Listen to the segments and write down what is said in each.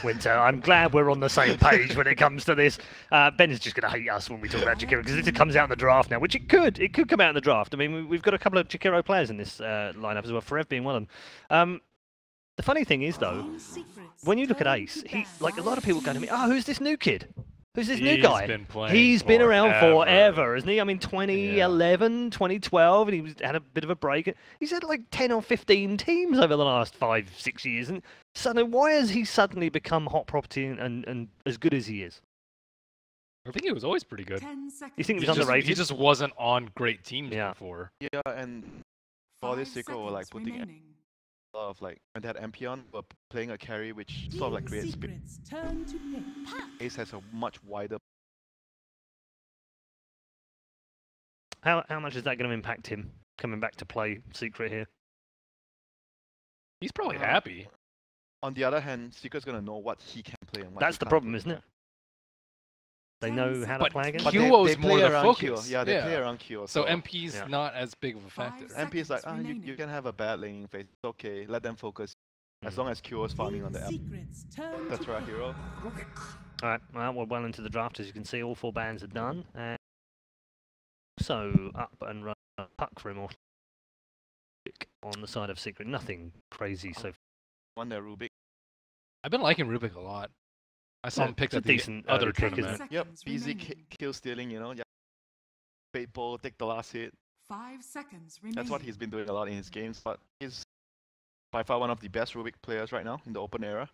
Winter. I'm glad we're on the same page when it comes to this. Ben is just going to hate us when we talk about Jakiro because it comes out in the draft now, which it could. It could come out in the draft. I mean, we've got a couple of Jakiro players in this lineup as well, Forev being one of them. The funny thing is, though, when you look at Ace, like a lot of people go to me, oh, who's this new kid? Who's this new guy? He's been around forever, hasn't he? I mean, 2011, 2012, and had a bit of a break. He's had like 10 or 15 teams over the last 5-6 years. And suddenly, why has he suddenly become hot property and as good as he is? I think he was always pretty good. You think he was underrated? He just wasn't on great teams before. Yeah, and for this Seiko were like putting a lot of like when they had MP on, were playing a carry which sort of like creates speed. Ace has a much wider. How much is that going to impact him coming back to play Secret here? He's probably happy. On the other hand, Secret's going to know what he can play and what That's the problem, isn't it? They know how to play against. Kyo's more the focus. Yeah, they play around Kyo. So MP's not as big of a factor. MP's like, you can have a bad laning phase. It's okay, let them focus. As long as Kyo is farming on the app. That's right, hero. Alright, well, we're well into the draft. As you can see, all 4 bans are done. And so, up and run puck for Immortals on the side of Secret. Nothing crazy so far. One there, Rubik. I've been liking Rubik a lot. I saw him picked at the decent other kick, tournament. Yep, easy kill stealing, you know. Yeah. Fade ball, take the last hit. 5 seconds remaining. That's what he's been doing a lot in his games, but he's by far one of the best Rubik players right now in the open era.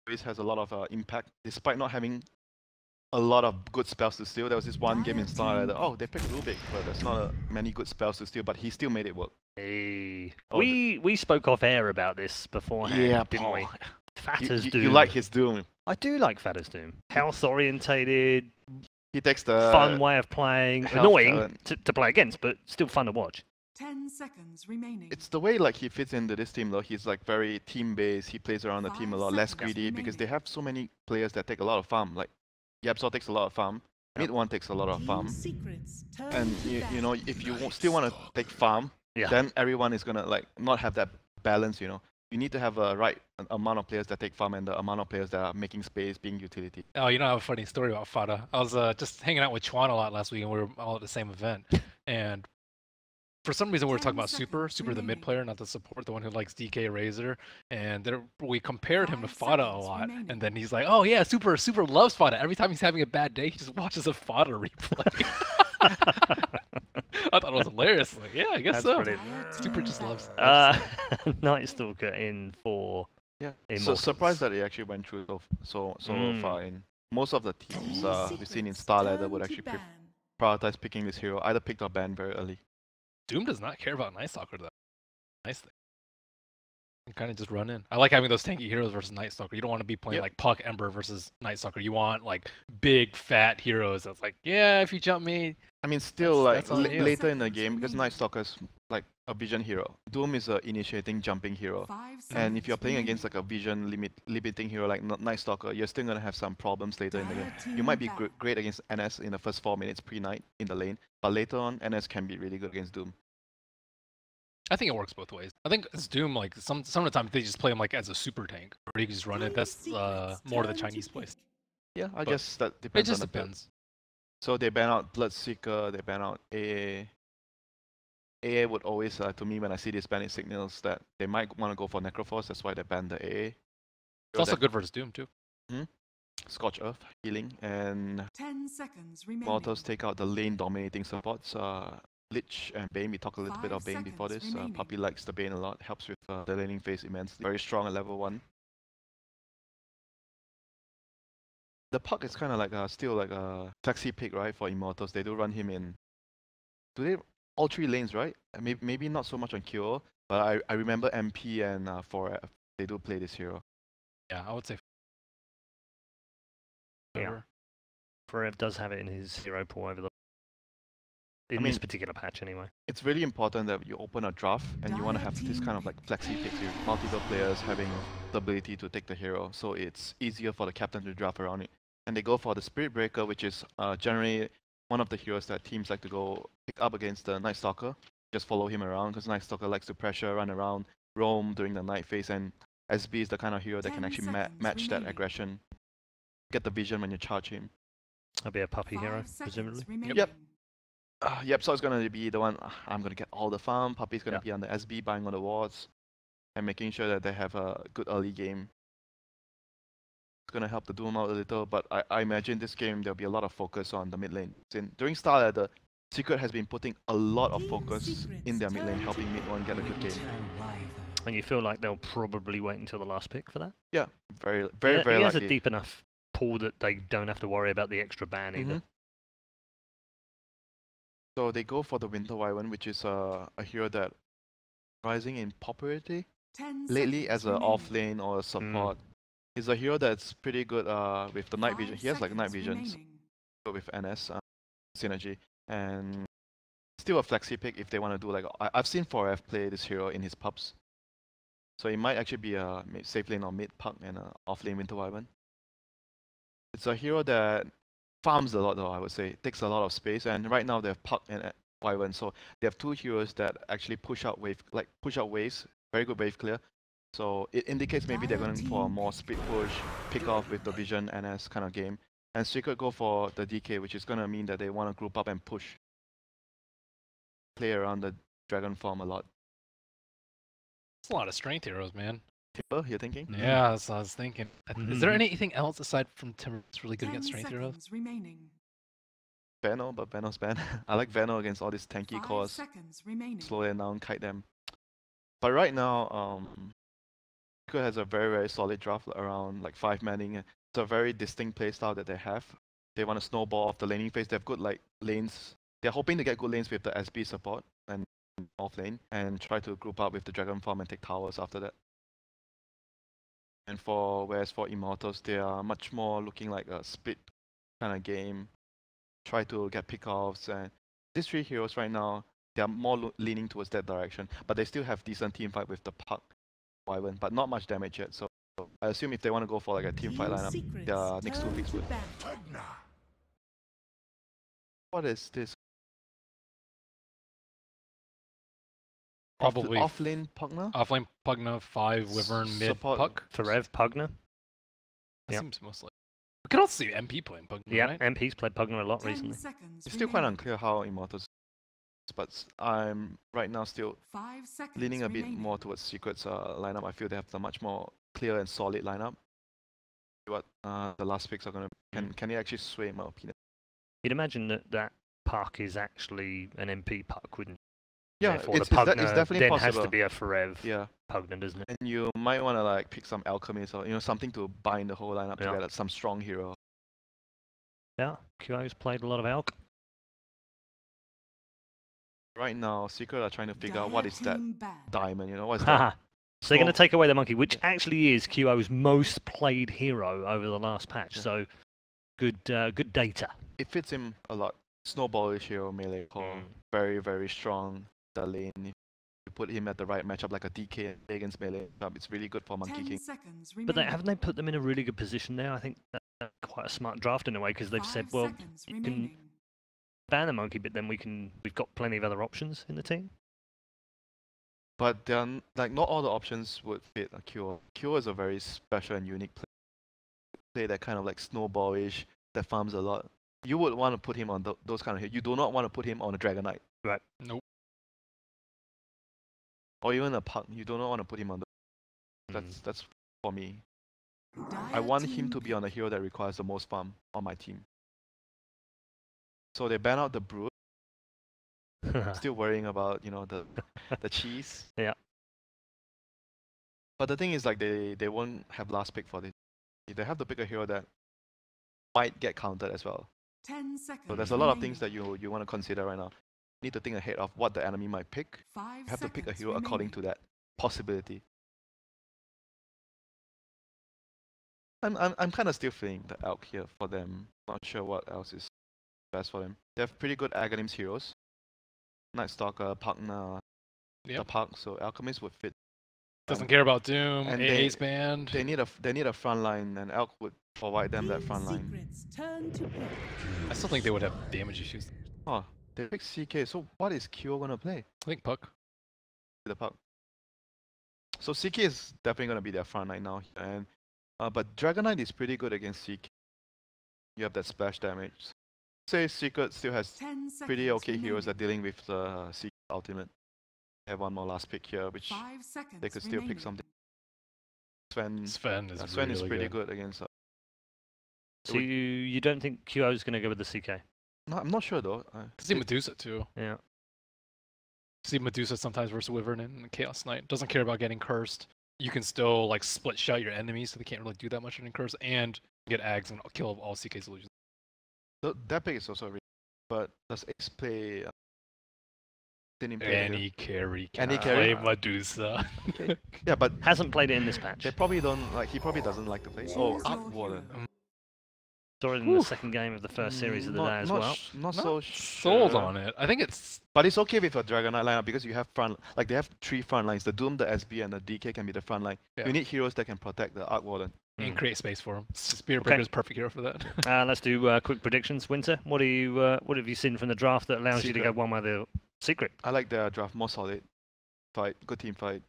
He has a lot of impact, despite not having a lot of good spells to steal. There was this one game in Star that, oh, they picked Rubik, but there's not many good spells to steal, but he still made it work. Hey. We spoke off air about this beforehand, didn't we? Fatter's Doom. You like his Doom. I do like Fatter's Doom. Health orientated. He takes the fun way of playing. Annoying to play against, but still fun to watch. 10 seconds remaining. It's the way like he fits into this team though. He's like very team based. He plays around the team a lot, less greedy because they have so many players that take a lot of farm. Like Yapsaw takes a lot of farm. Mid one takes a lot of farm. And you know, if you still want to take farm, then everyone is gonna like not have that balance, you know. You need to have a right amount of players that take farm and the amount of players that are making space, being utility. Oh, you know, I have a funny story about Fada. I was just hanging out with Chuan a lot last week and we were all at the same event. And for some reason we were talking about Super the mid player, not the support, the one who likes DK Razor. And we compared him to Fada a lot. And then he's like, oh yeah, Super loves Fada. Every time he's having a bad day, he just watches a Fada replay. I thought it was hilarious. Like, yeah, I guess so. Super just loves Night Stalker in for Immortals. So surprised that he actually went through so far in. Most of the teams we've seen in Star Ladder would actually prioritize picking this hero, either picked or banned very early. Doom does not care about Night Stalker though. Nice thing. You kind of just run in. I like having those tanky heroes versus Night Stalker. You don't want to be playing like Puck Ember versus Night Stalker. You want like big fat heroes that's like, yeah, if you jump me. I mean, still that's later in the game because Night Stalker's like a vision hero. Doom is a initiating jumping hero. And if you're playing against like a vision limiting hero like Night Stalker, you're still gonna have some problems later in the game. You might be great against NS in the first 4 minutes pre-night in the lane, but later on NS can be really good against Doom. I think it works both ways. I think it's Doom, like some of the time they just play him like as a super tank, or you can just run it. That's more the Chinese place. Yeah, I guess that depends. It just depends. So they ban out Bloodseeker, they ban out AA. AA would always, to me, when I see these banning signals, that they might want to go for Necroforce. That's why they banned the AA. It's also good versus Doom too. Scorch Earth, healing, and 10 seconds remaining. Immortals take out the lane dominating supports. Lich and Bane, we talked a little bit of Bane before this. Puppy likes the Bane a lot, helps with the laning phase immensely. Very strong at level 1. The Puck is kind of like still like a flexi pick, right, for Immortals. They do run him in. Do they all 3 lanes, right? Maybe not so much on Cure, but I remember MP and Forev, they do play this hero. Yeah, I would say. Yeah. Forev does have it in his hero pool over the. In this particular patch, anyway. It's really important that you open a draft and you want to have this kind of like flexi picks with multiple players having the ability to take the hero, so it's easier for the captain to draft around it. And they go for the Spirit Breaker, which is generally one of the heroes that teams like to go pick up against the Night Stalker. Just follow him around because Night Stalker likes to pressure, run around, roam during the night phase, and SB is the kind of hero that can 10 actually seconds match that remaining. aggression, get the vision when you charge him. That'll be a puppy hero, 5 seconds presumably. remaining. Yep. Yep, so it's going to be the one, I'm going to get all the farm, Puppy's going to Yeah. be on the SB, buying all the wards, and making sure that they have a good early game. It's going to help to do them out a little, but I imagine this game there'll be a lot of focus on the mid lane. During Star Ladder, Secret has been putting a lot of focus in their mid lane, helping mid one get a good game. And you feel like they'll probably wait until the last pick for that? Yeah, very He very has likely. a deep enough pool that they don't have to worry about the extra ban either. Mhm. So they go for the Winter Wyvern, which is a hero that rising in popularity 10 lately seconds as an remaining. off lane or a support. He's a hero that's pretty good with the night 5 vision. He has like night seconds visions remaining. with NS synergy, and still a flexi pick if they want to do like I've seen 4F play this hero in his pubs, so it might actually be a safe lane or mid puck and a off lane Winter Wyvern. It's a hero that farms a lot though, I would say. It takes a lot of space, and right now they have puck and Wyvern, so they have two heroes that actually push out waves, very good wave clear. So it indicates maybe they're going for a more speed push, pick off with the vision NS kind of game. And Secret go for the DK, which is going to mean that they want to group up and push. Play around the dragon form a lot. It's a lot of strength heroes, man. Timber, you're thinking? Yeah, that's what I was thinking. Is there anything else aside from Timber that's really good 10 against strength heroes? seconds remaining. Veno, but Veno's banned. I like Veno against all these tanky 5 cores. seconds remaining. Slow them down, kite them. But right now, Secret has a very solid draft around like 5 manning. It's a very distinct playstyle that they have. They want to snowball off the laning phase. They have good like lanes. They're hoping to get good lanes with the SB support and off lane, and try to group up with the dragon farm and take towers after that. And whereas for Immortals, they are much more looking like a split kind of game. Try to get pickoffs, and these three heroes right now, they are more leaning towards that direction. But they still have decent team fight with the puck Wyvern, but not much damage yet. So I assume if they want to go for like a team fight lineup, their next two picks would. What is this? Probably off lane Pugna? offlane Pugna, 5 Wyvern, mid Support- Puck. Forev, Pugna. That Yep. seems mostly. We could also see MP playing Pugna, Yeah, right? MP's played Pugna a lot 10 recently. seconds It's still quite remaining. unclear how Immortals, but I'm right now still 5 seconds leaning a bit remaining. more towards Secret's lineup. I feel they have a much more clear and solid lineup. What the last picks are gonna can they actually sway, in my opinion? You'd imagine that puck is actually an MP puck, wouldn't you? Yeah, Therefore, it's the Pugna definitely then possible. has to be a Forev Yeah, Pugna, doesn't it? and you might want to like pick some alchemist or something to bind the whole lineup Yeah. together. Some strong hero. Yeah, QO's played a lot of Elk. Right now, Secret are trying to figure out what is that Team banned. diamond. What is that? Haha. So they're going to small- take away the monkey, which actually is QO's most played hero over the last patch. Yeah. So good data. It fits him a lot. Snowballish hero melee core, very strong. The lane. If you put him at the right matchup, like a DK against melee, it's really good for Monkey 10 King. seconds But remaining. haven't they put them in a really good position now? I think that's quite a smart draft in a way, because they've 5 said, well, seconds you can remaining. ban the monkey, but then we've got plenty of other options in the team. But then, like, not all the options would fit a Cure. Cure is a very special and unique play that kind of like snowballish, that farms a lot. You would want to put him on those kind of hit. You do not want to put him on a Dragon Knight. Right. Nope. Or even a Puck. You do not want to put him on the. That's for me. I want him to be on a hero that requires the most farm on my team. So they ban out the Brood. Still worrying about the cheese. Yeah. But the thing is, like, they won't have last pick for this. They have to pick a hero that might get countered as well. 10 seconds. So there's a lot of things that you want to consider right now. You need to think ahead of what the enemy might pick. 5 You have to pick a seconds hero according to remaining. that possibility. I'm kind of still feeling the Elk here for them. Not sure what else is best for them. They have pretty good Aghanims heroes. Night Stalker, Pugna, the Yep. Puck, so Alchemist would fit. Doesn't care about Doom, and Ace band. They need a front line, and Elk would provide them that front line. Secrets turn to play. I still think they would have damage issues. Oh, they pick CK. So what is Kyo gonna play? I think Puck. The Puck. So CK is definitely going to be their front line now. And but Dragon Knight is pretty good against CK. You have that splash damage. Say Secret still has 10 seconds pretty okay remaining. heroes that are dealing with the CK ultimate. Have one more last pick here, which 5 seconds they could still pick remaining. something. Sven is Sven is really pretty good against. So you don't think QO is going to go with the CK? No, I'm not sure though. See Medusa too. Yeah. See Medusa sometimes versus Wyvern and Chaos Knight. Doesn't care about getting cursed. You can still like split shot your enemies, so they can't really do that much in curse, and get Ags and kill all CK solutions. So that pick is also really. But does Ace play? Didn't play Any carry can Any play carry? Medusa. Okay. Yeah, but Hasn't played it in this patch. they probably don't like. He probably doesn't like to play. Oh, Choose your Arc Warden. hero. Saw it in the second game of the first series of the day as well. Not so Sold sure. on it. I think it's But it's okay with a Dragon Knight lineup because you have they have 3 front lines. The Doom, the SB, and the DK can be the front line. Yeah. You need heroes that can protect the Arc Warden. and create space for him. Spirit Okay. Breaker is perfect hero for that. Let's do quick predictions. Winter, what have you seen from the draft that allows you to go Secret. one way or the secret? I like the draft more solid. Fight, good team fight.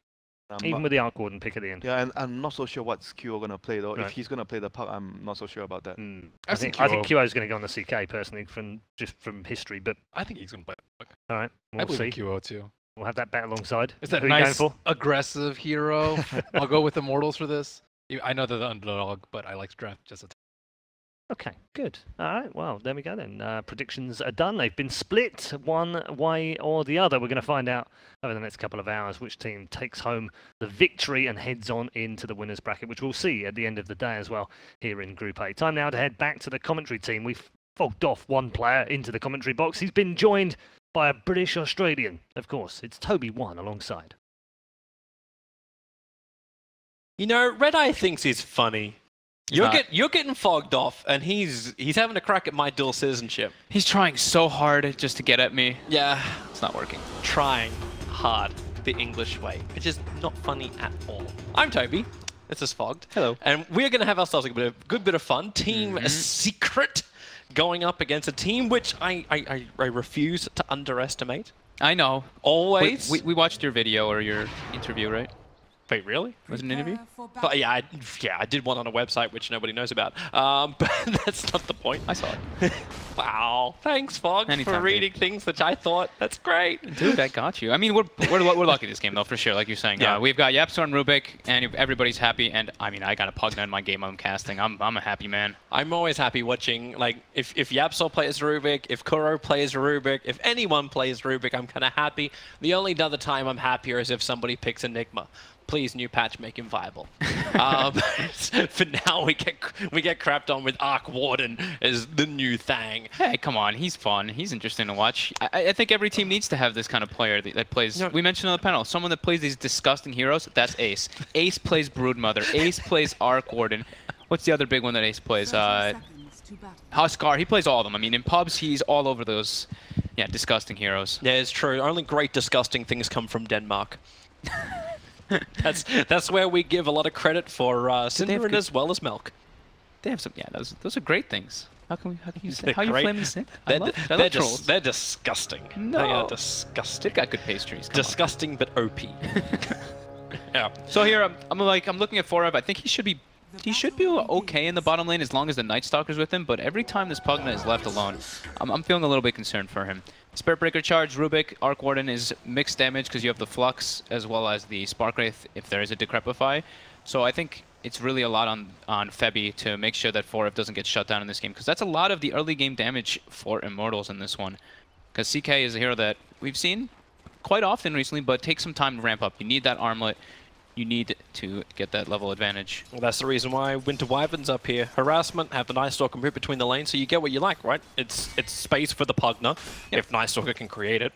Even with the Arc Warden pick at the end. Yeah, and I'm not so sure what Q gonna play though. Right. If he's gonna play the puck, I'm not so sure about that. I I've think seen QO is going to go on the CK personally from history, but I think he's gonna play. all right, I we'll believe in see. QO too. We'll have that bet alongside. Is that Who are you going nice, for? aggressive hero? I'll go with Immortals for this. I know they're the underdog, but I like to draft just a. Okay, good. All right, well, there we go then. Predictions are done. They've been split one way or the other. We're going to find out over the next couple of hours which team takes home the victory and heads on into the winners bracket, which we'll see at the end of the day as well here in Group A. Time now to head back to the commentary team. We've fogged off one player into the commentary box. He's been joined by a British Australian. Of course, it's Toby One alongside. You know, Red Eye thinks he's funny. You're getting fogged off, and he's having a crack at my dual citizenship. He's trying so hard just to get at me. Yeah, It's not working. trying hard the English way, which is not funny at all. I'm Toby. This is Fogged. Hello. And we're going to have ourselves a good bit of fun. Team Secret going up against a team which I refuse to underestimate. I know. Always. We watched your video or your interview, right? Wait, really? Was it an interview? Prepare for But battle. yeah, I did one on a website which nobody knows about. But that's not the point. I saw it. Wow. Thanks, Fog, Anytime, for dude. reading things which I thought. That's great. Dude, I got you. I mean, we're lucky this game, though, for sure, like you're saying. Yeah. We've got Yapsor and Rubik, and everybody's happy. And, I mean, I got a Pugna in my game I'm casting. I'm a happy man. I'm always happy watching, like, if Yapsol plays Rubik, if Kuro plays Rubik, if anyone plays Rubik, I'm kind of happy. The only other time I'm happier is if somebody picks Enigma. Please, new patch, make him viable. For now, we get crapped on with Arc Warden as the new thing. Hey, come on. He's fun. He's interesting to watch. I think every team needs to have this kind of player that plays... Yeah. We mentioned on the panel, someone that plays these disgusting heroes, that's Ace. Ace plays Broodmother. Ace plays Arc Warden. What's the other big one that Ace plays? 30 seconds to battle. Huskar. He plays all of them. I mean, in pubs, he's all over those, disgusting heroes. Yeah, it's true. Only great, disgusting things come from Denmark. That's where we give a lot of credit for they have Cinderin good- as well as Milk. They have some, those are great things. How can you say? They're How you great. flaming sick? I love trolls. They're disgusting. They No. are disgusting. They've got good pastries. Come on. Disgusting, but OP. Yeah. So here I'm looking at Forev. I think he should be okay in the bottom lane as long as the Night Stalker's with him. But every time this Pugna is left alone, I'm feeling a little bit concerned for him. Spirit Breaker charge, Rubik, Arc Warden is mixed damage because you have the Flux as well as the Spark Wraith if there is a Decrepify. So I think it's really a lot on Febby to make sure that Forev doesn't get shut down in this game, because that's a lot of the early game damage for Immortals in this one. Because CK is a hero that we've seen quite often recently, but takes some time to ramp up. You need that armlet. You need to get that level advantage. Well, that's the reason why Winter Wyvern's up here. Harassment, have the Night Stalker move between the lanes, so you get what you like, right? It's space for the Pugna, if Night Stalker can create it.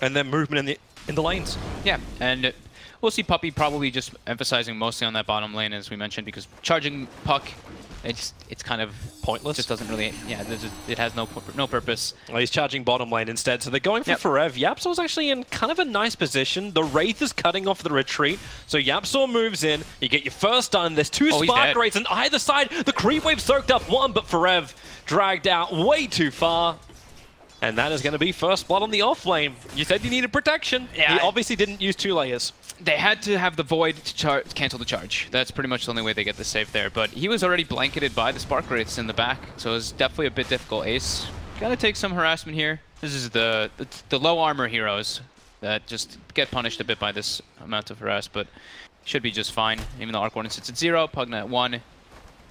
And then movement in the lanes. Yeah, and we'll see Puppy probably just emphasizing mostly on that bottom lane, as we mentioned, because charging Puck, it's kind of Pointless. just doesn't really, it has no purpose. Well, he's charging bottom lane instead, so they're going for Forev. Yapsor's actually in kind of a nice position. The Wraith is cutting off the retreat, so Yapsor moves in. You get your first stun. There's two Oh, he's Spark dead. Wraiths on either side. The creep wave soaked up one, but Forev dragged out way too far. And that is going to be first blood on the off lane. You said you needed protection. Yeah. He obviously didn't use 2 layers. They had to have the Void to cancel the charge. That's pretty much the only way they get the save there. But he was already blanketed by the Spark Wraiths in the back, so it was definitely a bit difficult. Ace gotta take some harassment here. This is the low armor heroes that just get punished a bit by this amount of harass, but should be just fine. Even though Arc Warden sits at 0, Pugna at 1.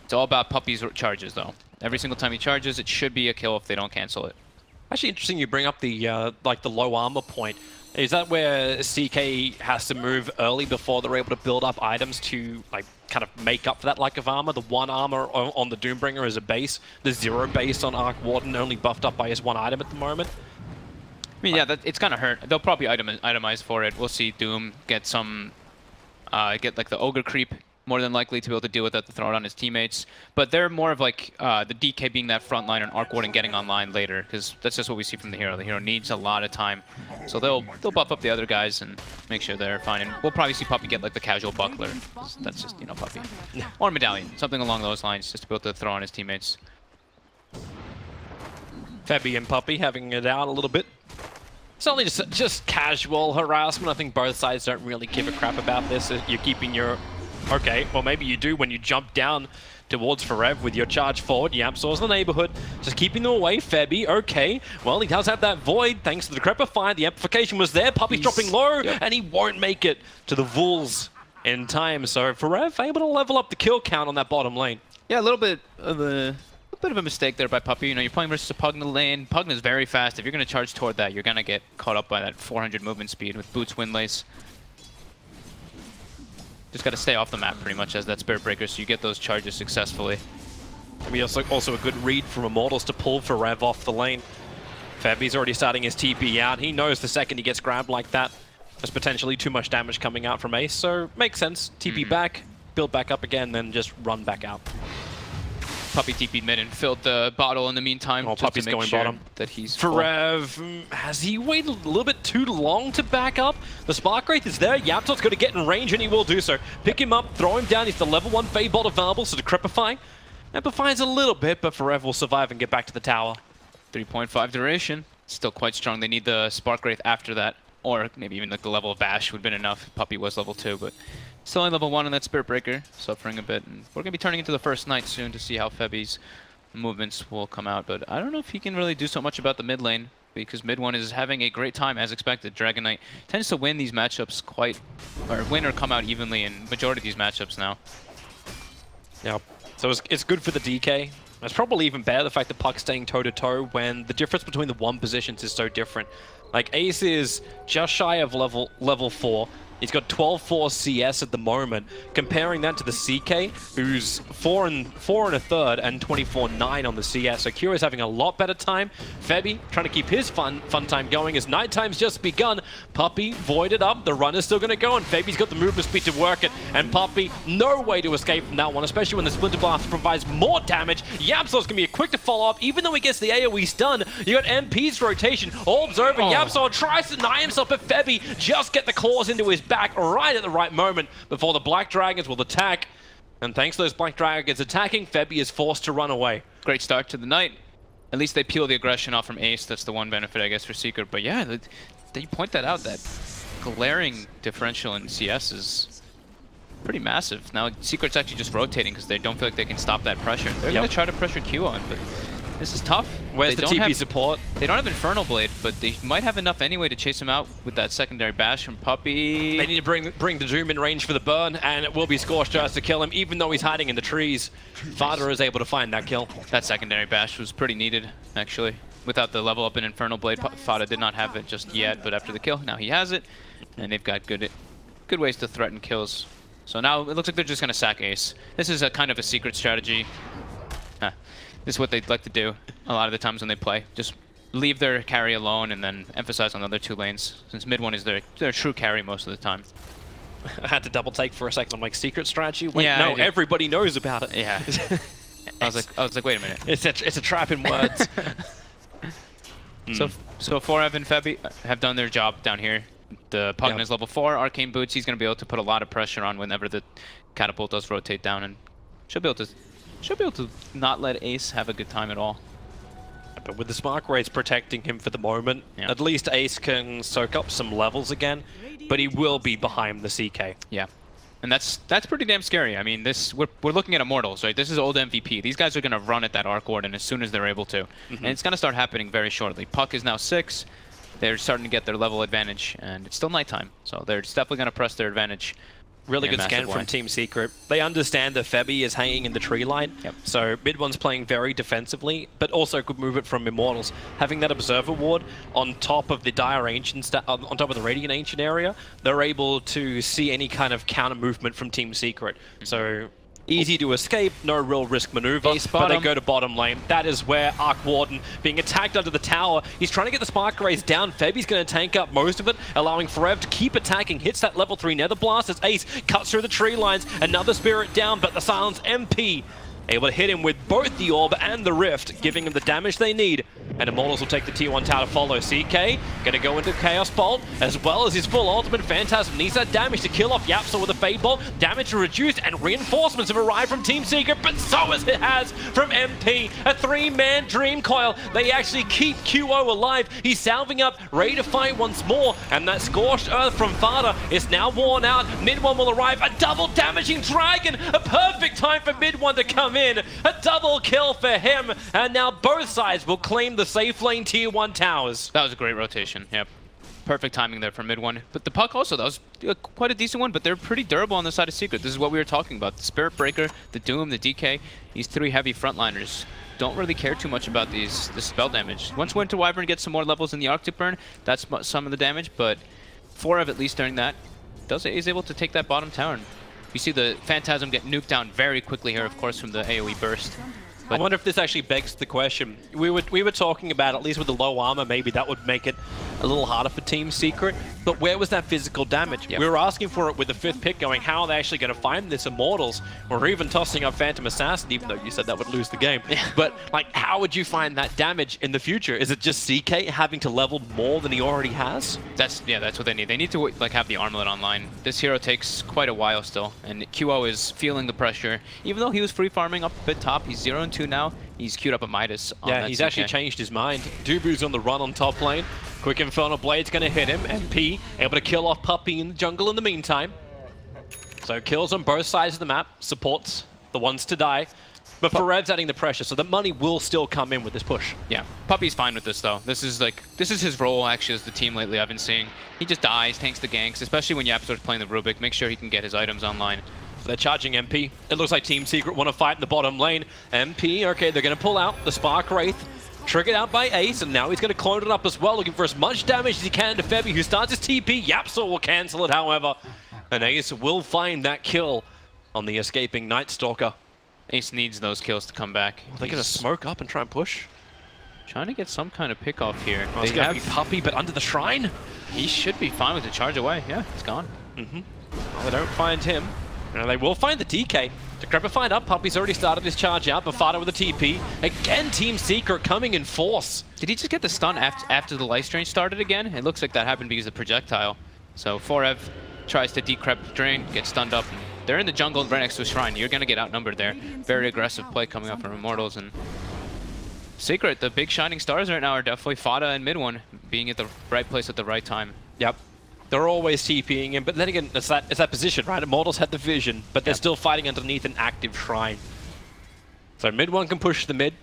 It's all about Puppy's charges though. Every single time he charges, it should be a kill if they don't cancel it. Actually, interesting you bring up the like the low armor point. Is that where CK has to move early before they're able to build up items to like kind of make up for that lack of armor? The 1 armor on the Doombringer is a base. The 0 base on Arc Warden only buffed up by his 1 item at the moment. I mean, yeah, it's gonna hurt. They'll probably itemize for it. We'll see Doom get some, get like the Ogre creep, more than likely to be able to deal with that to throw it on his teammates. But they're more of like the DK being that front line and Arc Warden getting online later, because that's just what we see from the hero. The hero needs a lot of time. So they'll buff up the other guys and make sure they're fine. And we'll probably see Puppy get like the casual buckler. That's just, you know, Puppy. Or Medallion, something along those lines, just to be able to throw on his teammates. Febby and Puppy having it out a little bit. It's only just casual harassment. I think both sides don't really give a crap about this. You're keeping your... Okay, well maybe you do when you jump down towards Forev with your charge forward. YapzOr's in the neighborhood, just keeping them away. Febby, okay. Well, he does have that Void thanks to the Decrepify. The amplification was there. Puppy's dropping low, and he won't make it to the Vuls in time. So Forev able to level up the kill count on that bottom lane. Yeah, a little bit of a mistake there by Puppy. You know, you're playing versus a Pugna lane. Pugna's very fast. If you're going to charge toward that, you're going to get caught up by that 400 movement speed with Boots Windlace. Just got to stay off the map pretty much as that Spirit Breaker, so you get those charges successfully. I mean, also a good read from Immortals to pull Forev off the lane. Febby's already starting his TP out. He knows the second he gets grabbed like that, there's potentially too much damage coming out from Ace, so makes sense. TP back, build back up again, then just run back out. Puppy TP'd mid and filled the bottle in the meantime. Oh, Puppy's going bottom. That he's Forev, has he waited a little bit too long to back up? The Spark Wraith is there. YapzOr's going to get in range, and he will do so. Pick him up, throw him down. He's the level 1 Fade Bot available, so Decrepify amplifies a little bit, but Forev will survive and get back to the tower. 3.5 duration. Still quite strong. They need the Spark Wraith after that, or maybe even like the level of Bash would have been enough. Puppy was level 2, but still only level 1 on that Spirit Breaker, suffering a bit. And we're going to be turning into the first night soon to see how Febby's movements will come out. But I don't know if he can really do so much about the mid lane, because mid one is having a great time as expected. Dragon Knight tends to win these matchups win or come out evenly in majority of these matchups now. Yeah, so it's good for the DK. It's probably even better the fact that Puck's staying toe-to-toe when the difference between the 1 positions is so different. Like, Ace is just shy of level 4. He's got 12-4 CS at the moment. Comparing that to the CK, who's 4 and a third and 24-9 on the CS. So Kira's having a lot better time. Febby trying to keep his fun time going as nighttime's just begun. Puppy voided up. The run is still going to go, and Febby's got the movement speed to work it. And Puppy, no way to escape from that one, especially when the Splinter Blast provides more damage. YapzOr's going to be quick to follow up, even though he gets the AoE stun. You got MP's rotation. Orbs over. YapzOr tries to deny himself, but Febby just get the claws into his back right at the right moment before the Black Dragons will attack. And thanks to those Black Dragons attacking, Febby is forced to run away. Great start to the night. At least they peel the aggression off from Ace. That's the one benefit, I guess, for Secret. But yeah, they point that out, that glaring differential in CS is pretty massive. Now Secret's actually just rotating because they don't feel like they can stop that pressure. They're going to try to pressure Q on, but this is tough. Where's the TP support? They don't have Infernal Blade, but they might have enough anyway to chase him out with that secondary bash from Puppy. They need to bring the Doom in range for the burn, and it will be Scorched Earth to kill him, even though he's hiding in the trees. Fada is able to find that kill. That secondary bash was pretty needed, actually. Without the level up in Infernal Blade, Fada did not have it just yet, but after the kill, now he has it, and they've got good ways to threaten kills. So now it looks like they're just going to sack Ace. This is a kind of a secret strategy. This is what they'd like to do a lot of the times when they play. Just leave their carry alone and then emphasize on the other 2 lanes, since mid one is their true carry most of the time. I had to double take for a second. I'm like, secret strategy? Wait, yeah, no, everybody knows about it. Yeah. I was like, wait a minute. It's a trap in words. So 4Ev and Febby have done their job down here. The Pugna is level 4. Arcane Boots, he's going to be able to put a lot of pressure on whenever the catapult does rotate down, and should be able to not let Ace have a good time at all. But with the Spark Rays protecting him for the moment, at least Ace can soak up some levels again, but he will be behind the CK. Yeah. And that's pretty damn scary. I mean, we're looking at Immortals, right? This is old MVP. These guys are going to run at that Arc Warden as soon as they're able to. And it's going to start happening very shortly. Puck is now 6. They're starting to get their level advantage, and it's still nighttime. So they're definitely going to press their advantage. Really good scan from Team Secret. They understand that Febby is hanging in the tree line, so mid one's playing very defensively, but also good movement from Immortals. Having that Observer Ward on top of the Dire Ancient, on top of the Radiant Ancient area, they're able to see any kind of counter movement from Team Secret. So easy to escape, no real risk maneuver, but they go to bottom lane. That is where Arc Warden being attacked under the tower. He's trying to get the Spark Rays down. Febby's going to tank up most of it, allowing Forev to keep attacking. Hits that level 3 Nether Blast as Ace cuts through the tree lines. Another Spirit down, but the Silence MP able to hit him with both the Orb and the Rift, giving him the damage they need. And Immortals will take the T1 tower to follow. CK gonna go into Chaos Bolt, as well as his full ultimate. Phantasm needs that damage to kill off Yapsa with a Fade Bolt. Damage reduced, and reinforcements have arrived from Team Secret, but so as it has from MP. A 3-man Dream Coil. They actually keep QO alive. He's salving up, ready to fight once more, and that Scorched Earth from Fada is now worn out. Mid one will arrive. A double damaging Dragon. A perfect time for Mid one to come in. A double kill for him, and now both sides will claim the safe lane tier 1 towers. That was a great rotation, yep. Perfect timing there for mid one. But the Puck also, that was quite a decent one, but they're pretty durable on the side of Secret. This is what we were talking about. The Spirit Breaker, the Doom, the DK, these 3 heavy frontliners don't really care too much about the spell damage. Once Winter Wyvern gets some more levels in the Arctic Burn, that's some of the damage, but Forev, at least during that, is able to take that bottom tower. We see the Phantasm get nuked down very quickly here, of course, from the AoE burst. I wonder if this actually begs the question. We were talking about, at least with the low armor, maybe that would make it a little harder for Team Secret. But where was that physical damage? We were asking for it with the 5th pick, going, how are they actually going to find this Immortals? Or even tossing up Phantom Assassin, even though you said that would lose the game. But like, how would you find that damage in the future? Is it just CK having to level more than he already has? That's what they need. They need to like have the armlet online. This hero takes quite a while still, and QO is feeling the pressure. Even though he was free farming up a bit top, he's 0-2 now. He's queued up a Midas. Yeah, he's actually changed his mind. Dubu's on the run on top lane. Quick Infernal Blade's going to hit him. MP able to kill off Puppy in the jungle in the meantime. So kills on both sides of the map. Supports the ones to die. But Forev's adding the pressure, so the money will still come in with this push. Yeah, Puppy's fine with this though. This is his role actually as the team lately. I've been seeing. He just dies, tanks the ganks, especially when Yap starts playing the Rubik. Make sure he can get his items online. So they're charging MP. It looks like Team Secret want to fight in the bottom lane. MP, okay, they're going to pull out the Spark Wraith. Triggered out by Ace, and now he's going to clone it up as well, looking for as much damage as he can to Febby, who starts his TP. Yapsa will cancel it, however. And Ace will find that kill on the escaping Night Stalker. Ace needs those kills to come back. They're going to smoke up and try and push. Trying to get some kind of pick off here. Oh, it's going to be Puppy, but under the shrine? He should be fine with the charge away. Yeah, it's gone. Well, they don't find him. Now they will find the DK. Decrepified up. Puppy's already started his charge out. Bafada with a TP. Again, Team Secret coming in force. Did he just get the stun after the life strange started again? It looks like that happened because of the projectile. So Forev tries to decrep drain, gets stunned up. They're in the jungle right next to a shrine. You're going to get outnumbered there. Very aggressive play coming up from Immortals. And Secret, the big shining stars right now are definitely Fada and mid one, being at the right place at the right time. Yep. They're always TPing him, but then again, it's that position, right? Immortals had the vision, but they're still fighting underneath an active shrine. So mid one can push the mid.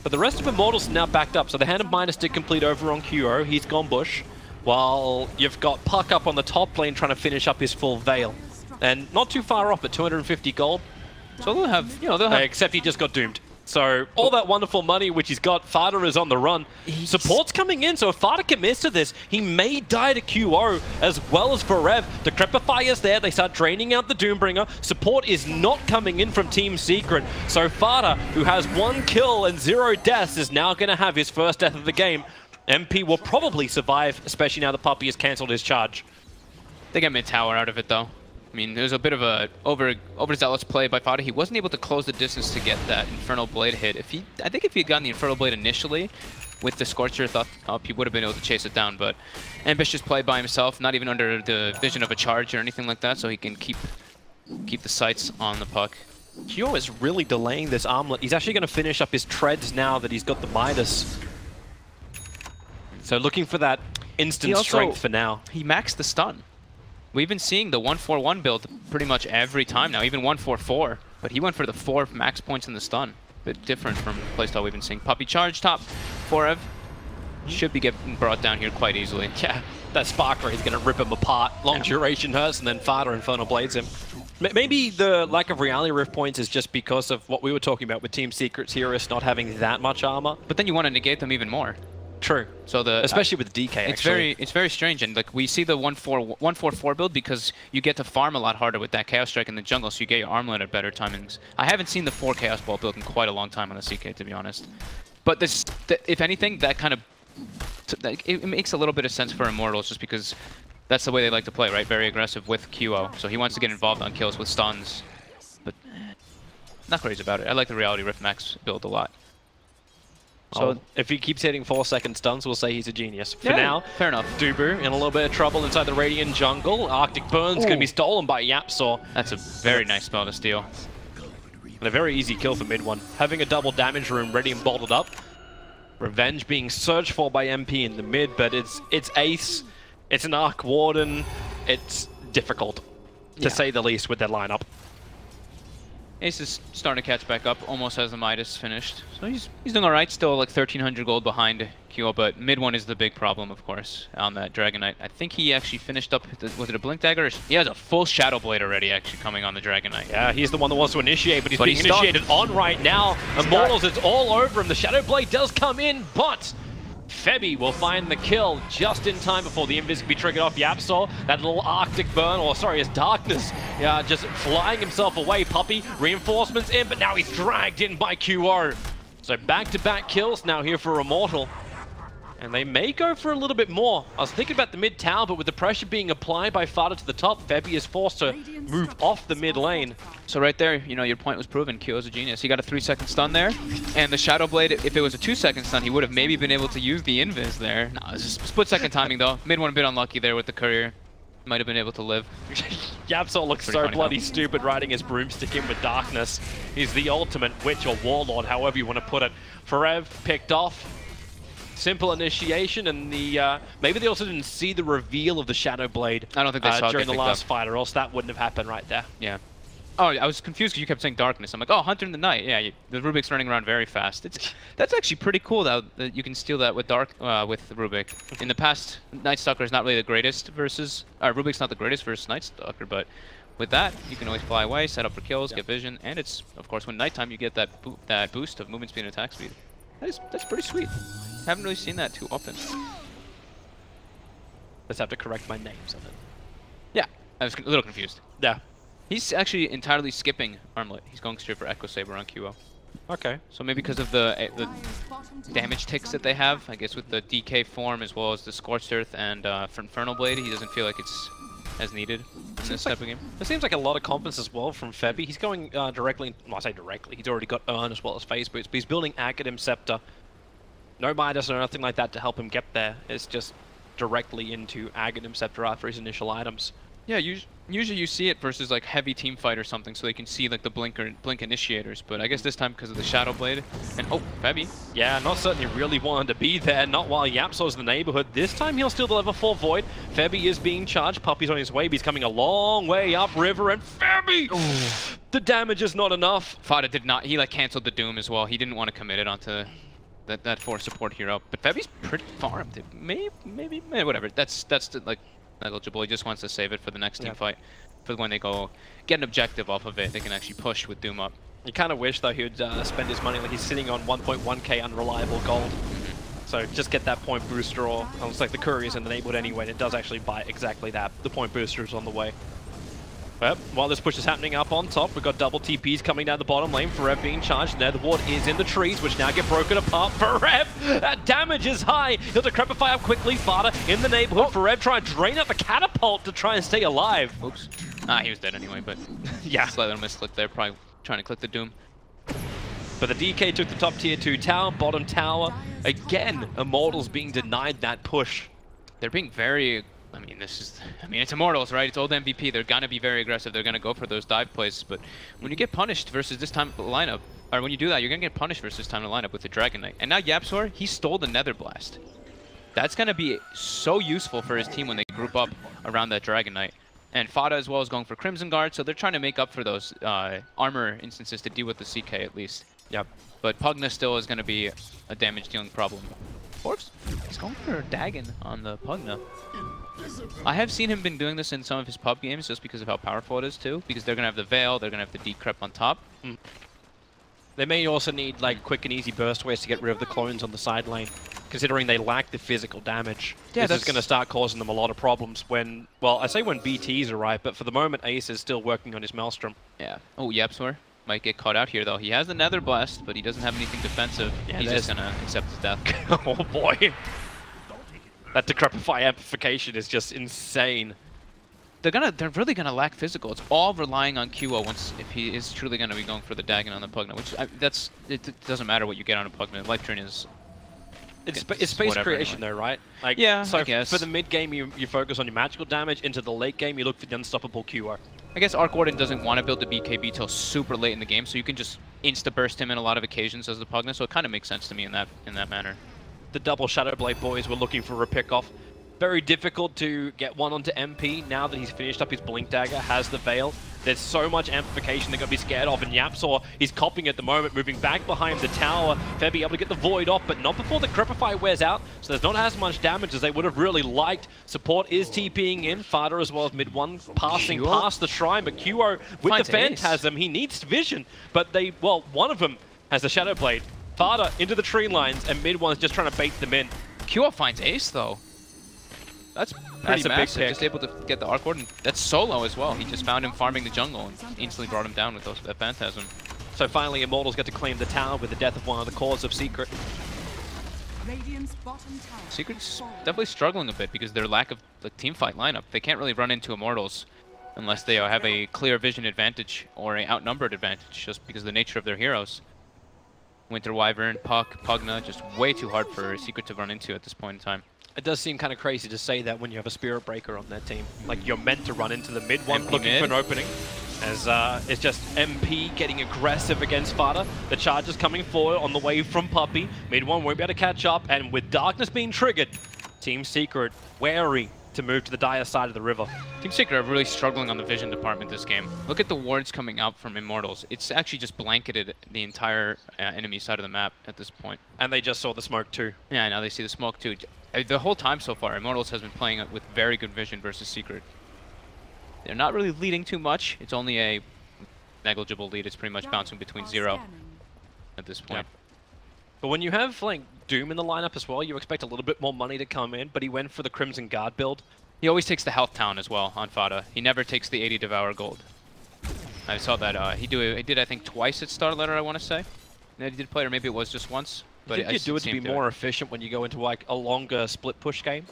But the rest of Immortals are now backed up, so the Hand of Midas did complete over on QO. He's gone bush, while you've got Puck up on the top lane trying to finish up his full Veil. And not too far off at 250 gold. So they'll have, except he just got doomed. So all that wonderful money which he's got, Fada is on the run. Support's coming in, so if Fada commits to this, he may die to QO as well as Forev. The Decrepify is there, they start draining out the Doombringer. Support is not coming in from Team Secret. So Fada, who has 1 kill and 0 deaths, is now going to have his first death of the game. MP will probably survive, especially now the Puppy has cancelled his charge. They get mid-tower out of it though. I mean, there's a bit of a overzealous play by Fada. He wasn't able to close the distance to get that Infernal Blade hit. I think if he had gotten the Infernal Blade initially, with the Scorcher Earth up, he would have been able to chase it down. But ambitious play by himself, not even under the vision of a charge or anything like that, so he can keep the sights on the Puck. Kyo is really delaying this armlet. He's actually going to finish up his treads now that he's got the Midas. So looking for that instant strength for now. He maxed the stun. We've been seeing the 1-4-1 build pretty much every time now, even 1-4-4. But he went for the 4 max points in the stun. Bit different from the playstyle we've been seeing. Puppy charge top. Forev should be getting brought down here quite easily. Yeah, that Spark Ray is going to rip him apart. Long duration hurts, and then Fada Infernal Blades him. Maybe the lack of Reality Rift points is just because of what we were talking about with Team Secret's Heroes not having that much armor. But then you want to negate them even more. True. So especially with DK. It's very strange, and like we see the 1-4-4 build because you get to farm a lot harder with that Chaos Strike in the jungle, so you get your armlet at better timings. I haven't seen the 4 Chaos Ball build in quite a long time on the CK, to be honest. But if anything, that kind of it makes a little bit of sense for Immortals, just because that's the way they like to play, right? Very aggressive with QO, so he wants to get involved on kills with stuns. But not crazy about it. I like the Reality Rift Max build a lot. So if he keeps hitting 4-second stuns, we'll say he's a genius. For now, fair enough. Dubu in a little bit of trouble inside the Radiant jungle. Arctic Burn's going to be stolen by Yapsaw. That's a very nice spell to steal. And a very easy kill for mid one. Having a double damage room ready and bottled up. Revenge being searched for by MP in the mid, but it's Ace, it's an Arc Warden, it's difficult, to say the least, with their lineup. Ace is starting to catch back up, almost has the Midas finished. So he's doing alright, still like 1300 gold behind Kyo, but mid one is the big problem, of course, on that Dragon Knight. I think he actually finished up, was it a Blink Dagger? He has a full Shadow Blade already actually coming on the Dragon Knight. Yeah, he's the one that wants to initiate, but he's being initiated on right now. Immortals, it's all over him. The Shadow Blade does come in, but Febby will find the kill just in time before the Invis can be triggered off Yapsaw. That little Arctic Burn, or sorry, his Darkness, just flying himself away. Puppy, reinforcements in, but now he's dragged in by QO. So back-to-back kills now here for Immortal. And they may go for a little bit more. I was thinking about the mid tower, but with the pressure being applied by Fada to the top, Febby is forced to move off the mid lane. So right there, you know, your point was proven. Kyo's a genius. He got a 3-second stun there, and the Shadow Blade, if it was a 2-second stun, he would have maybe been able to use the Invis there. No, it's just split-second timing though. Mid one a bit unlucky there with the Courier. Might have been able to live. Yapsaw looks so bloody stupid riding his broomstick in with Darkness. He's the ultimate witch or warlord, however you want to put it. Forev picked off. Simple initiation, and maybe they also didn't see the reveal of the Shadow Blade. I don't think they saw it during the last fight, or else that wouldn't have happened right there. Yeah. Oh, I was confused because you kept saying Darkness. I'm like, oh, Hunter in the Night. Yeah, the Rubik's running around very fast. That's actually pretty cool that you can steal that with with Rubik. In the past, Night Stalker is not really the greatest versus Rubik's not the greatest versus Night Stalker, but with that, you can always fly away, set up for kills, get vision, and it's of course when nighttime you get that boost of movement speed and attack speed. That's pretty sweet. Haven't really seen that too often. Let's have to correct my names of it. Yeah, I was a little confused. Yeah. He's actually entirely skipping Armlet. He's going straight for Echo Saber on QO. Okay. So maybe because of the damage ticks that they have, I guess with the DK form as well as the Scorched Earth and Infernal Blade, he doesn't feel like it's as needed in this type of game. It seems like a lot of confidence as well from Febby. He's going directly, well, I say directly, he's already got Urn as well as Phase Boots, but he's building Academ Scepter. No Midas or nothing like that to help him get there. It's just directly into Aghanim Scepter after his initial items. Yeah, usually you see it versus like heavy team fight or something, so they can see like the blink initiators. But I guess this time because of the Shadow Blade and Febby. Yeah, not certain he really wanted to be there. Not while Yapsaw's in the neighborhood. This time he'll steal the level 4 Void. Febby is being charged. Puppy's on his way. But he's coming a long way up river, and Febby, the damage is not enough. Fada did not. He like canceled the Doom as well. He didn't want to commit it onto that 4 support hero. But Febby's pretty farmed. Maybe whatever. That's like negligible. He just wants to save it for the next team fight. For when they go get an objective off of it, they can actually push with Doom up. You kind of wish though he would spend his money, like he's sitting on 1.1k unreliable gold. So just get that point booster, or it looks like the Courier's in the neighborhood anyway, and it does actually buy exactly that. The point booster is on the way. But while this push is happening up on top, we've got double TPs coming down the bottom lane. Forev being charged. There, the ward is in the trees, which now get broken apart. Forev, that damage is high. He'll decrepify up quickly. Fada in the neighborhood. Forev trying to drain out the catapult to try and stay alive. Oops. He was dead anyway, but yeah, slight little misclick there. Probably trying to click the Doom. But the DK took the top tier 2 tower, bottom tower. Again, Immortals being denied that push. They're being very I mean, it's Immortals, right? It's old MVP. They're gonna be very aggressive. They're gonna go for those dive plays. But when you get punished versus this time lineup, or when you do that, you're gonna get punished versus this time of lineup with the Dragon Knight. And now YapzOr, he stole the Nether Blast. That's gonna be so useful for his team when they group up around that Dragon Knight. And Fada as well is going for Crimson Guard, so they're trying to make up for those armor instances to deal with the CK at least. Yep. But Pugna still is gonna be a damage dealing problem. Forbes, he's going for Dagon on the Pugna. I have seen him been doing this in some of his pub games just because of how powerful it is too. Because they're gonna have the Veil, they're gonna have the Decrep on top. They may also need like quick and easy burst ways to get rid of the clones on the side lane, considering they lack the physical damage. Yeah, this is going to start causing them a lot of problems when, well, I say when BTs arrive, but for the moment Ace is still working on his Maelstrom. Yeah. Oh, YapzOr might get caught out here though. He has the Nether Blast, but he doesn't have anything defensive. Yeah, he's just gonna accept his death. Oh boy. That Decrepify amplification is just insane. They're really gonna lack physical. It's all relying on QO if he is truly gonna be going for the Dagon on the Pugna, which it doesn't matter what you get on a Pugna. Life Drain is It's space whatever creation anyway. though, right? Like, Yeah, so I guess. for the mid game you focus on your magical damage, into the late game you look for the unstoppable QO. I guess Arc Warden doesn't want to build the BKB till super late in the game, so you can just insta-burst him in a lot of occasions as the Pugna, so it kind of makes sense to me in that manner. The double Shadow Blade boys were looking for a pick-off. Very difficult to get one onto MP now that he's finished up his Blink Dagger, has the Veil. There's so much amplification they're going to be scared of, and YapzOr, he's copying at the moment, moving back behind the tower. Fair be able to get the Void off, but not before the Decrepify wears out, so there's not as much damage as they would have really liked. Support is TPing in, Fada as well as mid one, passing past the Shrine, but QO, with the Phantasm, he needs vision, but one of them has the Shadow Blade. Fada into the tree lines, and mid one's just trying to bait them in. QO finds Ace though. That's pretty a big massive. pick. Just able to get the Arc Warden. That's solo as well. He just found him farming the jungle and instantly brought him down with that Phantasm. So finally, Immortals get to claim the tower with the death of one of the cores of Secret. Radiant's bottom tower. Secret's definitely struggling a bit because their lack of the teamfight lineup. They can't really run into Immortals unless they have a clear vision advantage or an outnumbered advantage just because of the nature of their heroes. Winter Wyvern, Puck, Pugna, just way too hard for Secret to run into at this point in time. It does seem kind of crazy to say that when you have a Spirit Breaker on that team. Like, you're meant to run into the mid one, MP looking mid. for an opening. As it's just MP getting aggressive against Fada. The charge is coming forward on the way from Puppey. Mid one won't be able to catch up, and with darkness being triggered, Team Secret wary to move to the dire side of the river. Team Secret are really struggling on the vision department this game. Look at the wards coming out from Immortals. It's actually just blanketed the entire enemy side of the map at this point. And they just saw the smoke too. Yeah, now they see the smoke too. The whole time so far, Immortals has been playing with very good vision versus Secret. They're not really leading too much. It's only a negligible lead. It's pretty much bouncing between 0 at this point. But when you have like Doom in the lineup as well, you expect a little bit more money to come in, but he went for the Crimson Guard build. He always takes the Health Town as well on Fada. He never takes the 80 Devour Gold. I saw that he did I think twice at Star Letter, I want to say. That he did play, or maybe it was just once. But I think you do it to be more efficient when you go into like a longer split push game.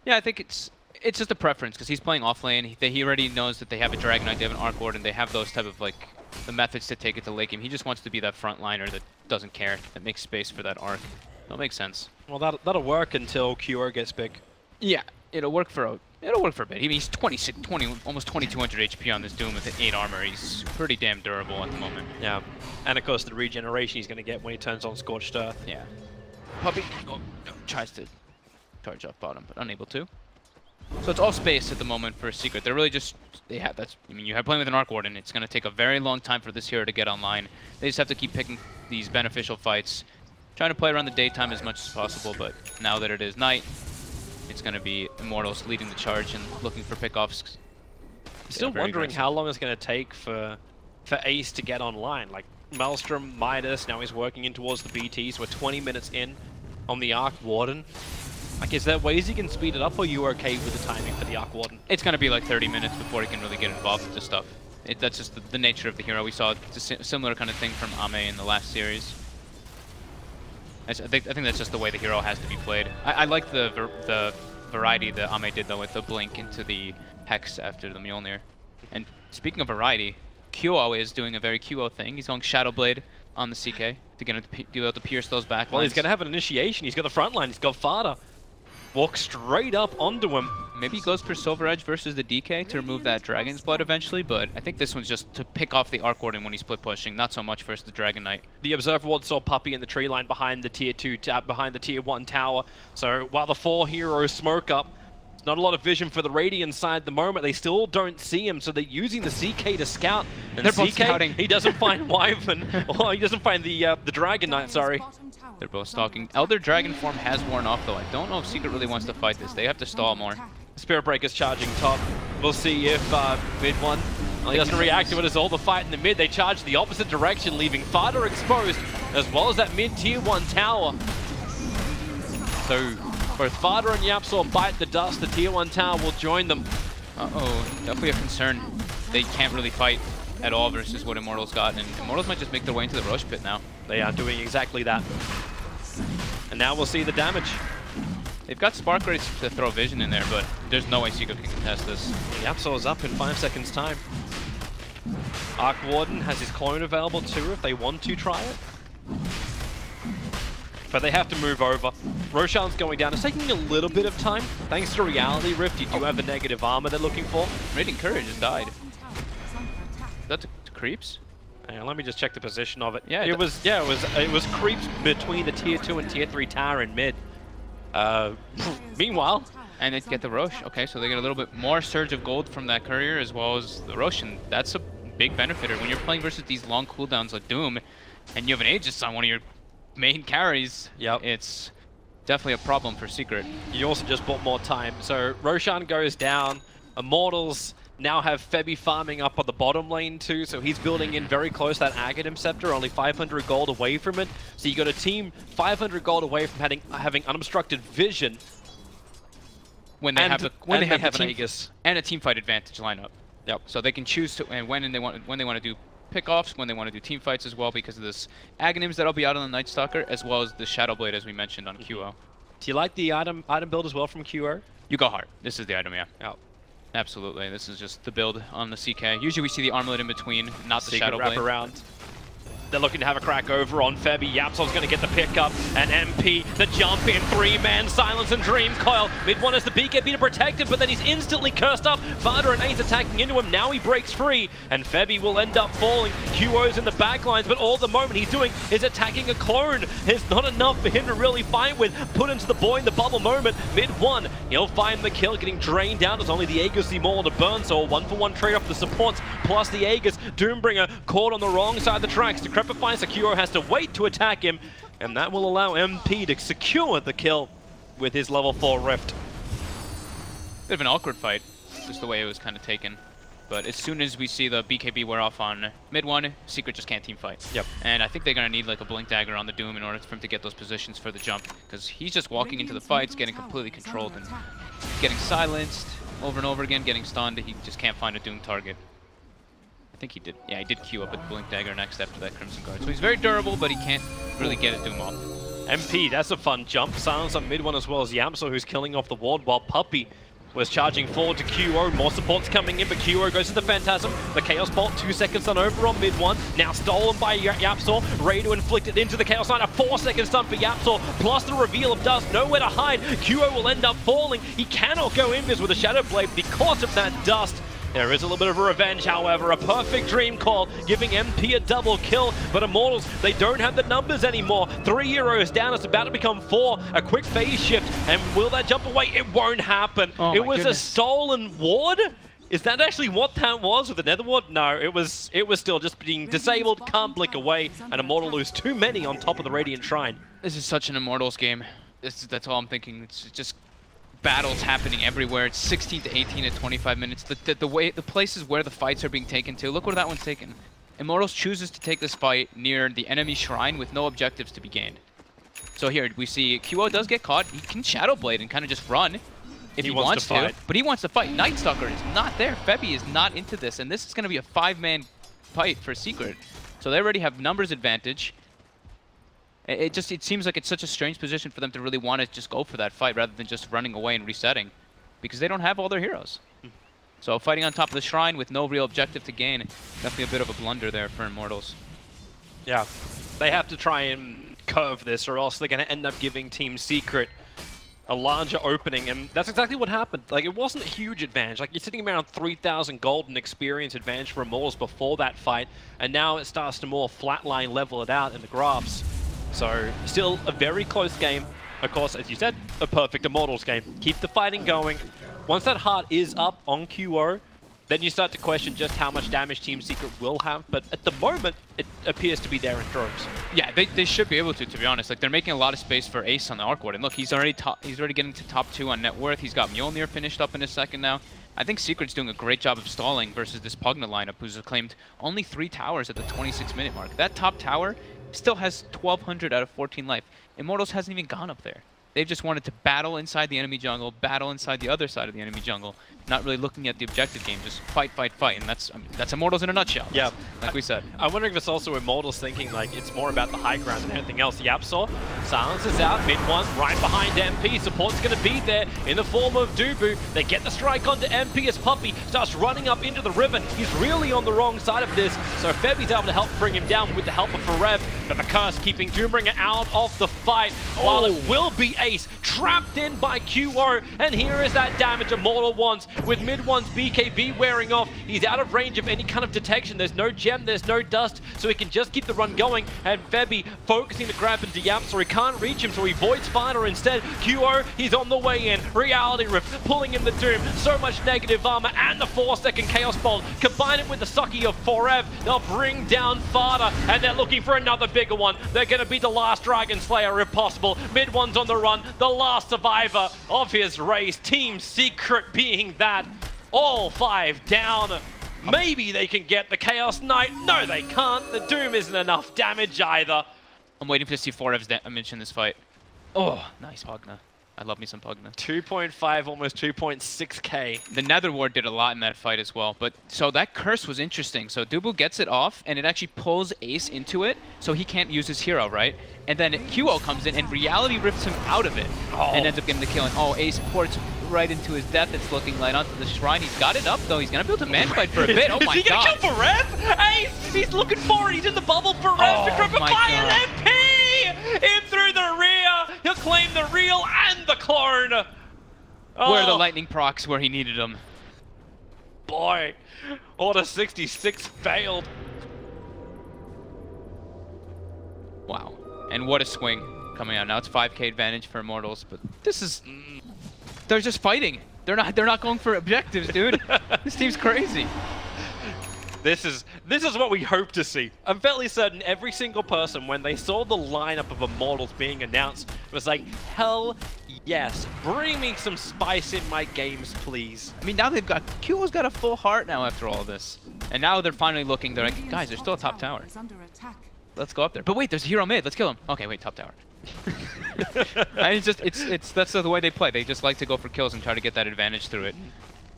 Yeah, I think it's just a preference because he's playing off lane. He already knows that they have a Dragon Knight, they have an Arc Warden, they have those type of like the methods to take it to late game. He just wants to be that front liner that doesn't care, that makes space for that Arc. That makes sense. Well, that'll work until QO gets big. Yeah, it'll work for a bit. I mean, he's 20, almost 2200 HP on this Doom with 8 armor. He's pretty damn durable at the moment. Yeah, and of course the regeneration he's going to get when he turns on Scorched Earth. Yeah. Puppey tries to charge off bottom, but unable to. So it's all space at the moment for Secret. They're really just, you have playing with an Arc Warden. It's going to take a very long time for this hero to get online. They just have to keep picking these beneficial fights, trying to play around the daytime as much as possible, but now that it is night, it's going to be Immortals leading the charge and looking for pickoffs. I'm still wondering how long it's going to take for Ace to get online. Like, Maelstrom, Midas, now he's working in towards the BTs. We're 20 minutes in on the Arc Warden. Like, is there ways he can speed it up, or are you okay with the timing for the Arc Warden? It's going to be like 30 minutes before he can really get involved with this stuff. That's just the nature of the hero. We saw a similar kind of thing from Ame in the last series. I think that's just the way the hero has to be played. I like the variety that Ame did though with the blink into the Hex after the Mjolnir. And speaking of variety, QO is doing a very QO thing. He's going Shadow Blade on the CK to be able to pierce those back lines. Well, he's going to have an initiation. He's got the front line. He's got Fada. walk straight up onto him. Maybe he goes for Silver Edge versus the DK to remove that Dragon's Blood eventually, but I think this one's just to pick off the Arc Warden when he's split pushing, not so much versus the Dragon Knight. The Observer Ward saw Puppey in the tree line behind the tier 2, behind the tier 1 tower. So while the 4 heroes smoke up, there's not a lot of vision for the Radiant side at the moment. They still don't see him, so they're using the CK to scout. And They're both CK, scouting. he doesn't find Wyvern. Oh, he doesn't find the Dragon Knight, sorry. They're both stalking. Elder Dragon form has worn off though. I don't know if Secret really wants to fight this. They have to stall more. Spirit Breaker's charging top. We'll see if mid one. Well, he doesn't react to it as all the fight in the mid. They charge the opposite direction, leaving Fada exposed, as well as that mid tier 1 tower. So both Fada and Yapzor bite the dust. The tier 1 tower will join them. Uh-oh, definitely a concern. They can't really fight at all versus what Immortals got, and Immortals might just make their way into the Roche pit now. They are doing exactly that. And now we'll see the damage. They've got Spark Rays to throw Vision in there, but there's no way Secret can contest this. Yapzor's up in 5 seconds time. Arc Warden has his clone available too if they want to try it. But they have to move over. Roshan's going down. It's taking a little bit of time. Thanks to Reality Rift, you do have the negative armor they're looking for. Radiant Courage has died. Is that to creeps? Hang on, let me just check the position of it. Yeah, it was creeps between the tier 2 and tier 3 tower in mid. Meanwhile, And they get the Roche. Okay, so they get a little bit more surge of gold from that courier as well as the Roche, and that's a big benefitter. When you're playing versus these long cooldowns like Doom, and you have an Aegis on one of your main carries, it's definitely a problem for Secret. You also just bought more time. So Roshan goes down. Immortals now have Febby farming up on the bottom lane too, so he's building in very close that Aghanim Scepter, only 500 gold away from it. So you got a team 500 gold away from having unobstructed vision. When they have an Aegis and a team fight advantage lineup. Yep. So they can choose to when they want to do pickoffs, when they want to do team fights as well, because of this Aghanims that'll be out on the Night Stalker, as well as the Shadow Blade as we mentioned on QO. Do you like the item build as well from QO? You go hard. This is the item, yeah. Oh. Absolutely. This is just the build on the CK. Usually we see the armlet in between, not the Secret Shadow Blade. Wraparound. They're looking to have a crack over on Febby. Yapzor's going to get the pickup. And MP, the jump in, 3-man, Silence and Dream Coil. Mid one has the BKB to protect him, but then he's instantly cursed up. Fada and Ace attacking into him. Now he breaks free, and Febby will end up falling. QO's in the backlines, but all the moment he's doing is attacking a clone. It's not enough for him to really fight with. Put into the boy in the bubble moment. Mid one, he'll find the kill, getting drained down. There's only the Aegis more to burn, so a 1-for-1 trade off the supports plus the Aegis. Doombringer caught on the wrong side of the tracks. Decrepify, Sakuro has to wait to attack him, and that will allow MP to secure the kill with his level 4 Rift. Bit of an awkward fight, just the way it was kind of taken. But as soon as we see the BKB wear off on mid one, Secret just can't team fight. Yep. And I think they're going to need like a Blink Dagger on the Doom in order for him to get those positions for the jump, because he's just walking into the fights, getting completely controlled and getting silenced over and over again, getting stunned. He just can't find a Doom target. I think he did. Yeah, he did queue up with Blink Dagger next after that Crimson Guard. So he's very durable, but he can't really get a Doom off. MP, that's a fun jump. Silence on mid one as well as Yapzor, who's killing off the ward, while Puppey was charging forward to QO. More supports coming in, but QO goes to the Phantasm. The Chaos Bolt, 2 seconds stun over on mid one. Now stolen by Yapzor. Ready to inflict it into the Chaos Knight. A 4-second stun for Yapzor, plus the reveal of dust. Nowhere to hide. QO will end up falling. He cannot go invis with a Shadow Blade because of that dust. There is a little bit of a revenge, however. A perfect Dream Call, giving MP a double kill. But Immortals, they don't have the numbers anymore. 3 heroes down, it's about to become 4. A quick phase shift, and will that jump away? It won't happen. Oh, it was goodness. a stolen ward? Is that actually what that was with the Nether Ward? No, it was still just being disabled, can't blink away, and Immortal lose too many on top of the Radiant Shrine. This is such an Immortals game. That's all I'm thinking. It's just battles happening everywhere. It's 16 to 18 at 25 minutes. The places where the fights are being taken to. Look where that one's taken. Immortals chooses to take this fight near the enemy shrine with no objectives to be gained. So here we see QO does get caught. He can Shadow Blade and kind of just run if he wants to. But he wants to fight. Night Stalker is not there. Febby is not into this, and this is going to be a 5-man fight for Secret. So they already have numbers advantage. It seems like it's such a strange position for them to really want to just go for that fight rather than just running away and resetting, because they don't have all their heroes. So fighting on top of the shrine with no real objective to gain, definitely a bit of a blunder there for Immortals. Yeah, they have to try and curve this, or else they're going to end up giving Team Secret a larger opening, and that's exactly what happened. Like, it wasn't a huge advantage. Like, you're sitting around 3,000 gold and experience advantage for Immortals before that fight, and now it starts to more flatline level it out in the graphs. So, still a very close game. Of course, as you said, a perfect Immortals game. Keep the fighting going. Once that heart is up on QO, then you start to question just how much damage Team Secret will have, but at the moment, it appears to be there in droves. Yeah, they should be able to be honest. Like, they're making a lot of space for Ace on the arc ward, and look, he's already getting to top 2 on net worth. He's got Mjolnir finished up in a second now. I think Secret's doing a great job of stalling versus this Pugna lineup, who's claimed only 3 towers at the 26-minute mark. That top tower still has 1,200 out of 14 life. Immortals hasn't even gone up there. They've just wanted to battle inside the enemy jungle, battle inside the other side of the enemy jungle, not really looking at the objective game, just fight, fight, fight, and that's Immortals in a nutshell. Yeah, like we said. I wonder if it's also Immortals thinking like it's more about the high ground than anything else. YapzOr silences out, mid one, right behind MP. Support's going to be there in the form of Dubu. They get the strike onto MP as Puppey starts running up into the river. He's really on the wrong side of this, so Febby's able to help bring him down with the help of Forev, but the curse keeping Doombringer out of the fight, while it will be Ace trapped in by QO, and here is that damage Immortal wants with mid one's BKB wearing off. He's out of range of any kind of detection. There's no gem, there's no dust, so he can just keep the run going, and Febby focusing the grab into Yap, so he can't reach him, so he voids Fighter instead. QO, he's on the way in. Reality Rift pulling in the Doom. So much negative armor and the 4-second Chaos Bolt. Combine it with the Sucky of Forev. They'll bring down Farter, and they're looking for another bigger one. They're going to be the last Dragon Slayer if possible. Mid one's on the run. The last survivor of his race. Team Secret being that. All 5 down. Maybe they can get the Chaos Knight. No, they can't. The Doom isn't enough damage either. I'm waiting to see Forev's damage in this fight. Oh, nice Pugna. I love me some Pugna. 2.5, almost 2.6k. The Nether Ward did a lot in that fight as well. But so that curse was interesting. So Dubu gets it off, and it actually pulls Ace into it, so he can't use his hero, right? And then QO comes in and Reality rips him out of it, and ends up getting the kill. And Ace ports right into his death. It's looking light onto the shrine. He's got it up though. He's gonna be able to man fight for a bit. Oh my god! Is he gonna kill Forev? Ace, he's looking for it. He's in the bubble. Forev to grip a fire MP in through the rear. He'll claim the real and the clone. Where the lightning procs where he needed them. Boy, Order 66 failed. Wow. And what a swing coming out. Now it's 5k advantage for Immortals, but this is they're just fighting. They're not going for objectives, dude. This team's crazy. This is what we hope to see. I'm fairly certain every single person, when they saw the lineup of Immortals being announced, was like, hell yes, bring me some spice in my games, please. I mean, now they've got QO's got a full heart now after all this, and now they're finally looking. They're like, guys, there's still a top tower. Let's go up there. But wait, there's a hero mid. Let's kill him. Okay, wait, top tower. And that's the way they play. They just like to go for kills and try to get that advantage through it,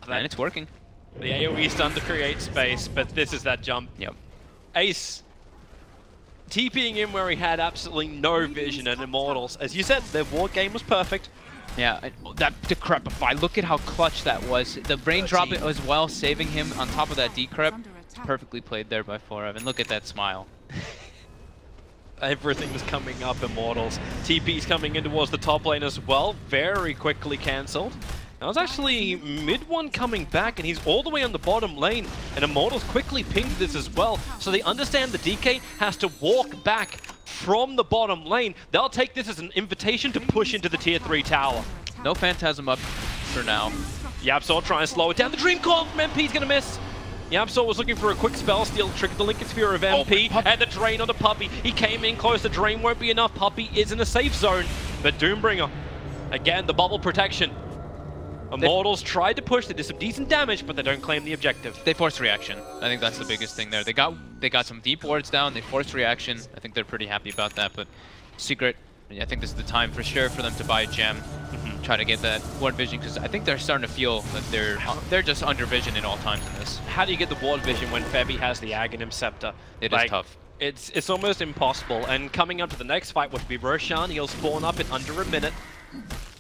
and it's working. The AoE's done to create space, but this is that jump. Yep. Ace TPing in where he had absolutely no vision, and Immortals, as you said, their ward game was perfect. Yeah, that Decrepify, look at how clutch that was. The brain drop as well, saving him on top of that Decrep. Perfectly played there by Forev, and look at that smile. Everything was coming up, Immortals. TP's coming in towards the top lane as well, very quickly cancelled. Now it's actually mid one coming back, and he's all the way on the bottom lane, and Immortals quickly pinged this as well, so they understand the DK has to walk back from the bottom lane. They'll take this as an invitation to push into the tier 3 tower. No Phantasm up for now. YapzOr trying to slow it down. The Dream Call from MP's gonna miss. YapzOr was looking for a quick spell steal, triggered the Lincoln Sphere of MP, and the Drain on the Puppey. He came in close, the Drain won't be enough. Puppey is in a safe zone, but Doombringer, again, the bubble protection. Immortals tried to push, they did some decent damage, but they don't claim the objective. They forced reaction. I think that's the biggest thing there. They got some deep wards down, they forced reaction. I think they're pretty happy about that, but Secret, I think this is the time for sure for them to buy a gem. Try to get that ward vision, because I think they're starting to feel that they're just under vision in all times in this. How do you get the ward vision when Febby has the Aghanim Scepter? It is tough. It's almost impossible, and coming up to the next fight would be Roshan. He'll spawn up in under a minute.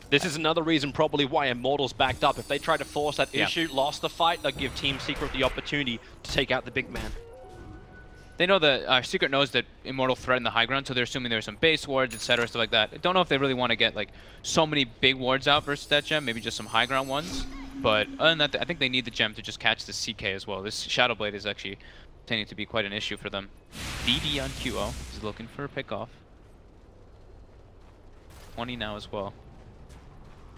This is another reason probably why Immortals backed up. If they try to force that issue, lost the fight, they'll give Team Secret the opportunity to take out the big man. They know that Secret knows that Immortal threatened the high ground, so they're assuming there's some base wards, etc., stuff like that. I don't know if they really want to get like so many big wards out versus that gem, maybe just some high ground ones. But other than that, I think they need the gem to just catch the CK as well. This Shadow Blade is actually tending to be quite an issue for them. DD on QO is looking for a pickoff. 20 now as well.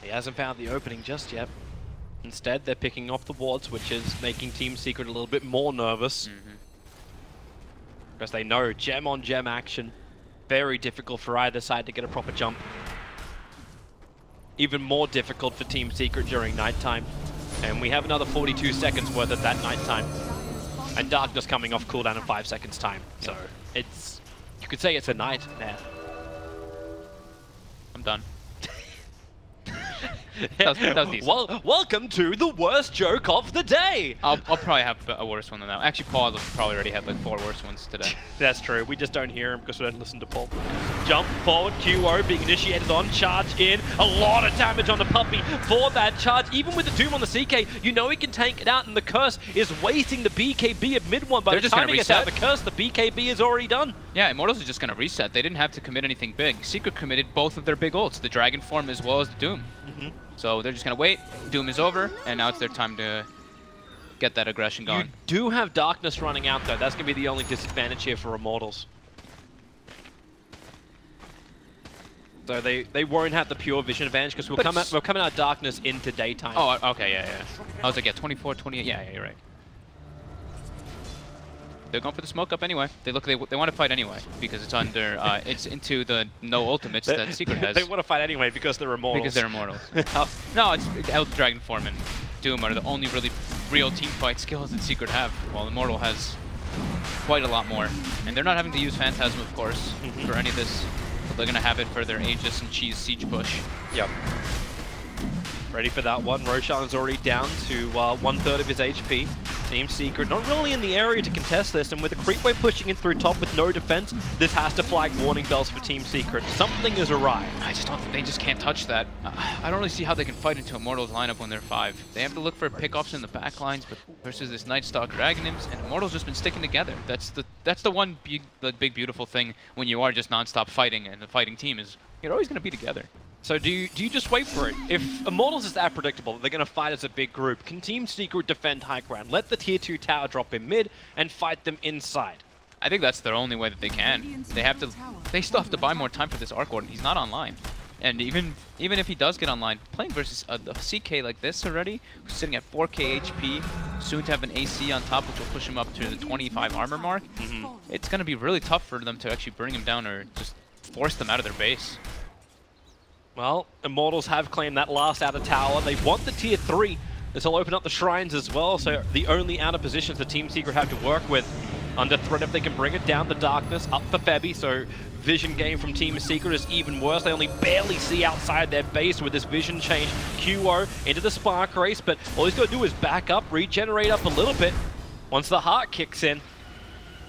He hasn't found the opening just yet. Instead, they're picking off the wards, which is making Team Secret a little bit more nervous. Because they know gem on gem action, very difficult for either side to get a proper jump. Even more difficult for Team Secret during nighttime. And we have another 42 seconds worth of that nighttime. And Darkness coming off cooldown in 5 seconds time. So it's, you could say it's a night there. I'm done. that was decent. Well, welcome to the worst joke of the day. I'll probably have a worse one than that. Actually, Paul probably already had like 4 worse ones today. That's true. We just don't hear him because we don't listen to Paul. Jump forward, QO being initiated on, charge in. A lot of damage on the puppy for that charge. Even with the Doom on the CK, you know he can tank it out, and the curse is wasting the BKB at mid one. By the time he gets out the curse, the BKB is already done. Yeah, Immortals is just going to reset. They didn't have to commit anything big. Secret committed both of their big ults, the Dragon Form as well as the Doom. So they're just going to wait. Doom is over, and now it's their time to get that aggression going. You do have Darkness running out, though. That's going to be the only disadvantage here for Immortals. So they won't have the pure vision advantage because we're coming out Darkness into daytime. Oh, okay, yeah. I was like, yeah, 24, 28. Yeah, you're right. They're going for the smoke up anyway. They want to fight anyway because it's under it's into the no ultimates that Secret has. They want to fight anyway because they're Immortals. Because they're Immortals. No, it's Dragon Form and Doom are the only really real team fight skills that Secret have, while Immortal has quite a lot more. And they're not having to use Phantasm, of course, for any of this. But they're gonna have it for their Aegis and Cheese siege push. Yep. Ready for that one. Roshan is already down to 1/3 of his HP. Team Secret not really in the area to contest this, and with the creep wave pushing in through top with no defense, this has to flag warning bells for Team Secret. Something is awry. I just don't think they just can't touch that. I don't really see how they can fight into Immortals lineup when they're 5. They have to look for pickoffs in the back lines, but versus this Nightstalk Dragon Imps, and Immortals just been sticking together. That's the one big beautiful thing when you are just non-stop fighting, and a fighting team is you're always going to be together. So do you just wait for it? If Immortals is that predictable, they're going to fight as a big group. Can Team Secret defend high ground? Let the tier 2 tower drop in mid and fight them inside. I think that's their only way that they can. They still have to buy more time for this Arc Warden. He's not online. And even if he does get online, playing versus a CK like this already, who's sitting at 4k HP, soon to have an AC on top, which will push him up to the 25 armor mark, it's going to be really tough for them to actually bring him down or just force them out of their base. Well, Immortals have claimed that last outer tower. They want the tier 3. This will open up the shrines as well, so the only outer positions the Team Secret have to work with. Under threat if they can bring it down, the Darkness up for Febby, so vision gain from Team Secret is even worse. They only barely see outside their base with this vision change. QO into the Spark Race, but all he's got to do is back up, regenerate up a little bit. Once the heart kicks in,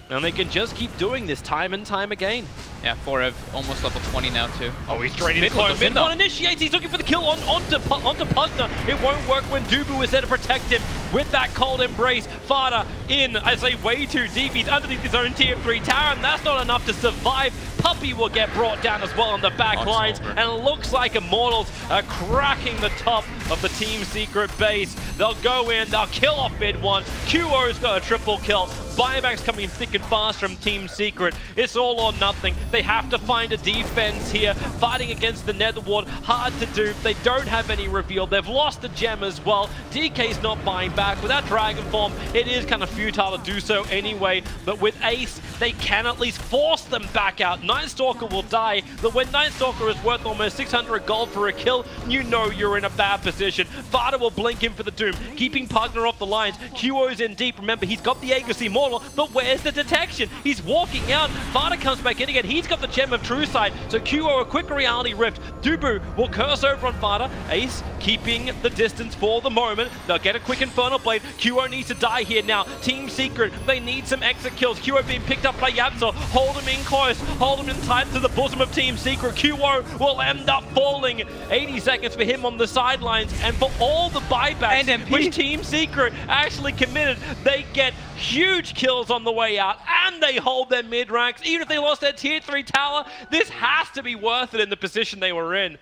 and they can just keep doing this time and time again. Yeah, Forev almost level 20 now too. Oh, he's straight in close. Mid one initiates. He's looking for the kill onto Pugner. It won't work when Dubu is there to protect him with that cold embrace. Fada in as they way too deep. He's underneath his own tier 3 tower, and that's not enough to survive. Puppy will get brought down as well on the back lines, and it looks like Immortals are cracking the top of the Team Secret base. They'll go in, they'll kill off mid one. QO's got a triple kill. Buybacks coming in thick and fast from Team Secret. It's all or nothing. They have to find a defense here. Fighting against the Nether Ward, hard to do. They don't have any reveal. They've lost the gem as well. DK's not buying back. Without Dragon Form, it is kind of futile to do so anyway. But with Ace, they can at least force them back out. Nightstalker will die, but when Nightstalker is worth almost 600 gold for a kill, you know you're in a bad position. Vada will blink in for the Doom, keeping Pugner off the lines. QO's in deep. Remember, he's got the Aegis Immortal, but where's the detection? He's walking out. Vada comes back in again. He's got the Gem of True Sight, so QO a quick reality rift. Dubu will curse over on Vada. Ace keeping the distance for the moment. They'll get a quick Infernal Blade. QO needs to die here now. Team Secret, they need some exit kills. QO being picked up by Yapzor. Hold him in close. Hold him in tight to the bosom of Team Secret. QO will end up falling. 80 seconds for him on the sidelines, and for all the buybacks which Team Secret actually committed, they get Huge kills on the way out, and they hold their mid ranks. Even if they lost their tier 3 tower, this has to be worth it in the position they were in.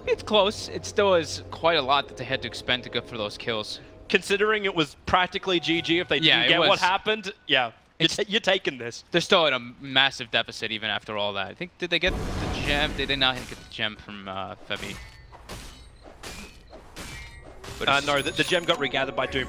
It's close. It still is quite a lot that they had to expend to go for those kills. Considering it was practically GG if they didn't get what happened, yeah, you're taking this. They're still at a massive deficit even after all that. I think, did they get the gem? They did not get the gem from Febby. No, the gem got regathered by Doom.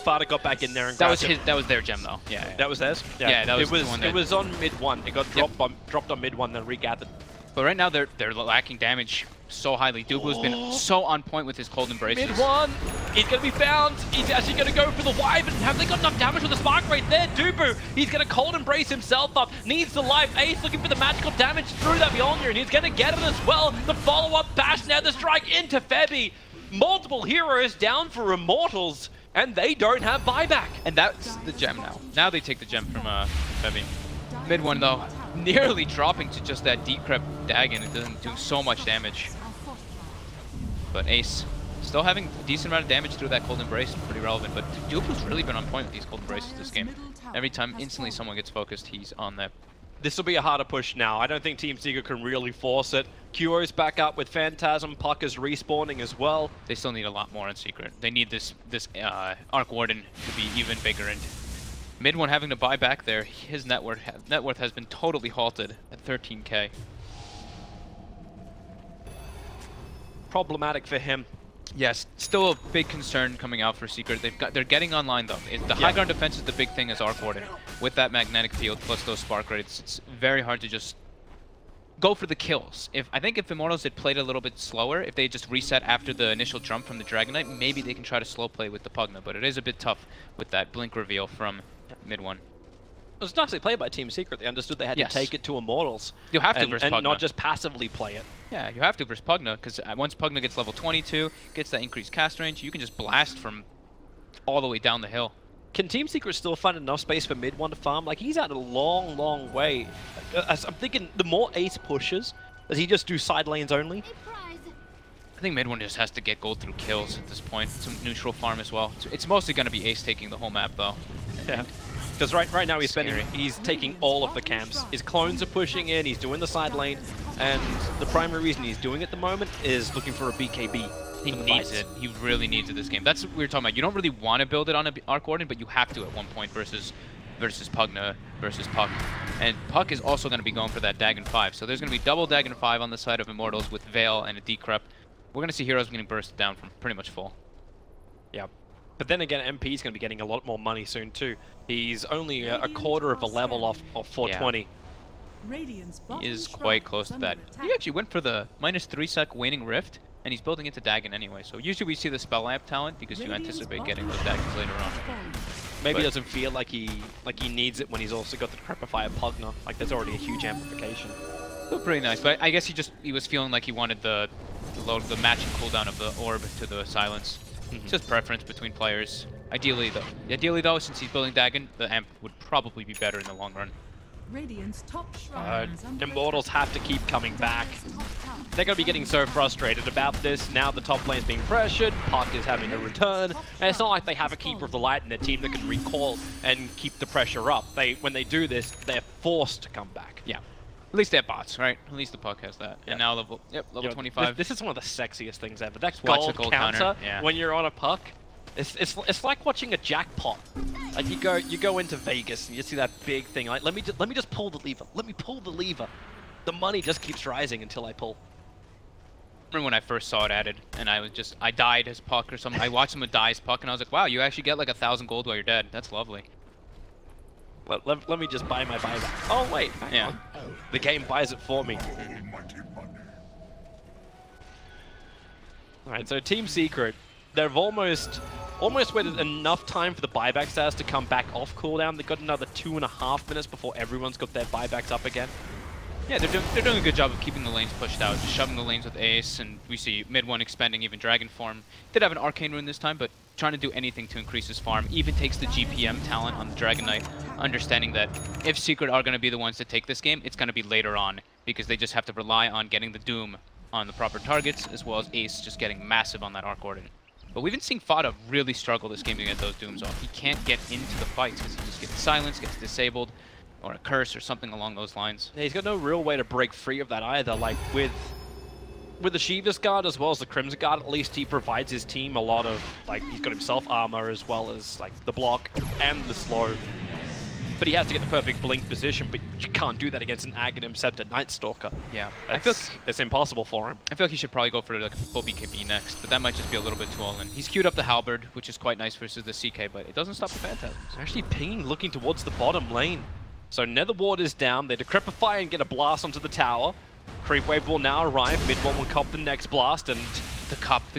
Fada got back in there and that was their gem though. Yeah. That was theirs. Yeah, that was the one it was on mid 1. It got dropped on mid 1, then regathered. But right now they're lacking damage so highly. Dublu's been so on point with his cold embraces. Mid 1, he's going to be found. He's actually going to go for the Wyvern. Have they got enough damage with the spark right there? Dubu, he's going to cold embrace himself up. Needs the life. Ace looking for the magical damage through that Mjolnir, and he's going to get it as well. The follow-up bash now, the strike into Febby. Multiple heroes down for Immortals, and they don't have buyback. And that's the gem now. Now they take the gem from Febby. Mid 1 though, nearly dropping to just that decrep Dagon. It doesn't do so much damage. But Ace still having a decent amount of damage through that cold embrace, pretty relevant. But Dublu's really been on point with these cold embraces this game. Every time instantly someone gets focused, he's on that. This will be a harder push now. I don't think Team Secret can really force it. Qo's back up with Phantasm. Puck is respawning as well. They still need a lot more in Secret. They need this Arc Warden to be even bigger. And Mid 1 having to buy back there, his net worth has been totally halted at 13k. Problematic for him. Yes, still a big concern coming out for Secret. They're getting online though. The high ground defense is the big thing as Arc Warden. With that magnetic field plus those spark rates, it's very hard to just go for the kills. I think if Immortals had played a little bit slower, if they just reset after the initial jump from the Dragon Knight, maybe they can try to slow play with the Pugna, but it is a bit tough with that blink reveal from Mid 1. It was nicely played by Team Secret. They understood they had to take it to Immortals. You have to versus Pugna. And not just passively play it. Yeah, you have to versus Pugna, because once Pugna gets level 22, gets that increased cast range, you can just blast from all the way down the hill. Can Team Secret still find enough space for Mid 1 to farm? Like, he's out a long, long way. I'm thinking the more Ace pushes, does he just do side lanes only? I think Mid 1 just has to get gold through kills at this point. Some neutral farm as well. It's mostly going to be Ace taking the whole map, though. Yeah. Because right now he's taking all of the camps. His clones are pushing in, he's doing the side lane, and the primary reason he's doing it at the moment is looking for a BKB. He needs it. He really needs it this game. That's what we were talking about. You don't really want to build it on an Arc Warden, but you have to at one point versus Pugna versus Puck. And Puck is also going to be going for that Dagon 5. So there's going to be double Dagon 5 on the side of Immortals with Veil and a Decrep. We're going to see heroes getting bursted down from pretty much full. Yeah. But then again, MP is going to be getting a lot more money soon too. He's only a quarter of a level off 420. Yeah. He is quite close to that. He actually went for the -3 sec Waning Rift, and he's building into Dagon anyway. So usually we see the Spell Lamp talent because you anticipate getting those Dagons later on. Maybe he doesn't feel like he needs it when he's also got the Crepifier Pugna. Like there's already a huge amplification. Still pretty nice, but I guess he was feeling like he wanted the matching cooldown of the orb to the silence. It's just preference between players. Ideally though, since he's building Dagon, the amp would probably be better in the long run. Immortals have to keep coming back. They're going to be getting so frustrated about this. Now the top lane's being pressured, Puck is having a return, and it's not like they have a Keeper of the Light in their team that can recall and keep the pressure up. When they do this, they're forced to come back. Yeah. At least they have bots, right? At least the Puck has that. And now level 25. This is one of the sexiest things ever. That gold counter when you're on a Puck. It's like watching a jackpot. Like you go into Vegas and you see that big thing. Like let me just pull the lever. Let me pull the lever. The money just keeps rising until I pull. I remember when I first saw it added, and I died as Puck or something. I watched someone die as Puck, and I was like, wow, you actually get like 1,000 gold while you're dead. That's lovely. Let me just buy my buyback. Oh wait, hang on. The game buys it for me. All right, so Team Secret, they've almost waited enough time for the buyback status to come back off cooldown. They've got another 2.5 minutes before everyone's got their buybacks up again. Yeah, they're doing a good job of keeping the lanes pushed out, just shoving the lanes with Ace, and we see Mid 1 expanding even Dragon form. Did have an Arcane Rune this time, but trying to do anything to increase his farm. Even takes the GPM talent on the Dragon Knight, understanding that if Secret are going to be the ones to take this game, it's going to be later on, because they just have to rely on getting the Doom on the proper targets, as well as Ace just getting massive on that Arc Warden. But we've been seeing Fada really struggle this game to get those Dooms off. He can't get into the fights because he just gets silenced, gets disabled, or a curse or something along those lines. Yeah, he's got no real way to break free of that either. Like with the Shiva's Guard as well as the Crimson Guard, at least he provides his team a lot of, like, he's got himself armor as well as like the block and the slow. But he has to get the perfect blink position, but you can't do that against an Aghanim Scepter Night Stalker. Yeah, it's impossible for him. I feel like he should probably go for like a full BKB next, but that might just be a little bit too all in. He's queued up the Halberd, which is quite nice versus the CK, but it doesn't stop the Phantasms. He's actually pinging, looking towards the bottom lane. So Nether Ward is down, they decrepify and get a blast onto the tower. Creep Wave will now arrive, mid one will cop the next blast, and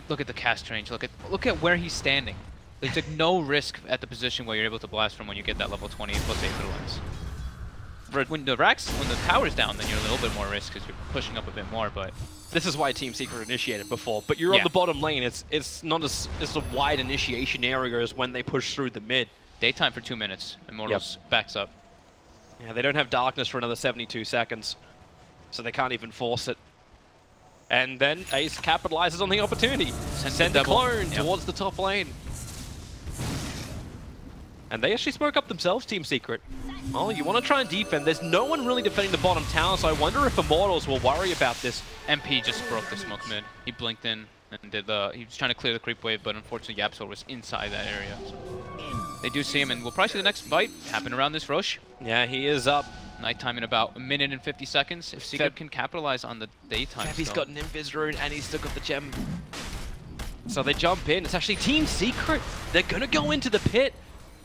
Look at the cast range, look at where he's standing. There's like no risk at the position where you're able to blast from when you get that level 20 plus 8 lens. When the tower's down, then you're a little bit more risk because you're pushing up a bit more, but... This is why Team Secret initiated before, but you're on the bottom lane, it's not as a wide initiation area as when they push through the mid. Daytime for 2 minutes, Immortals backs up. Yeah, they don't have Darkness for another 72 seconds, so they can't even force it. And then Ace capitalizes on the opportunity. Send the clone towards the top lane. And they actually smoke up themselves, Team Secret. Oh, you want to try and defend. There's no one really defending the bottom tower, so I wonder if Immortals will worry about this. MP just broke the smoke mid. He blinked in and he was trying to clear the creep wave, but unfortunately YapzOr was inside that area. So they do see him, and we'll probably see the next fight happen around this Roche. Yeah, he is up. Nighttime in about 1 minute and 50 seconds. If Secret can capitalize on the daytime He's got an Invis Rune and he's still got the gem. So they jump in. It's actually Team Secret. They're going to go into the pit.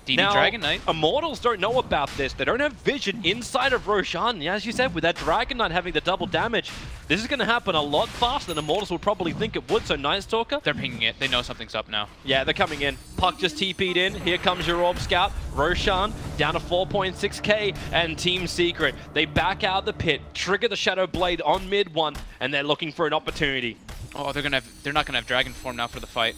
DD Dragon Knight. Immortals don't know about this. They don't have vision inside of Roshan. Yeah, as you said, with that Dragon Knight having the double damage, this is going to happen a lot faster than Immortals would probably think it would. So Night Stalker. They're pinging it. They know something's up now. Yeah, they're coming in. Puck just TP'd in. Here comes your Orb Scout. Roshan down to 4.6k. And Team Secret, they back out of the pit, trigger the Shadow Blade on mid one, and they're looking for an opportunity. Oh, they're not gonna have Dragon form now for the fight.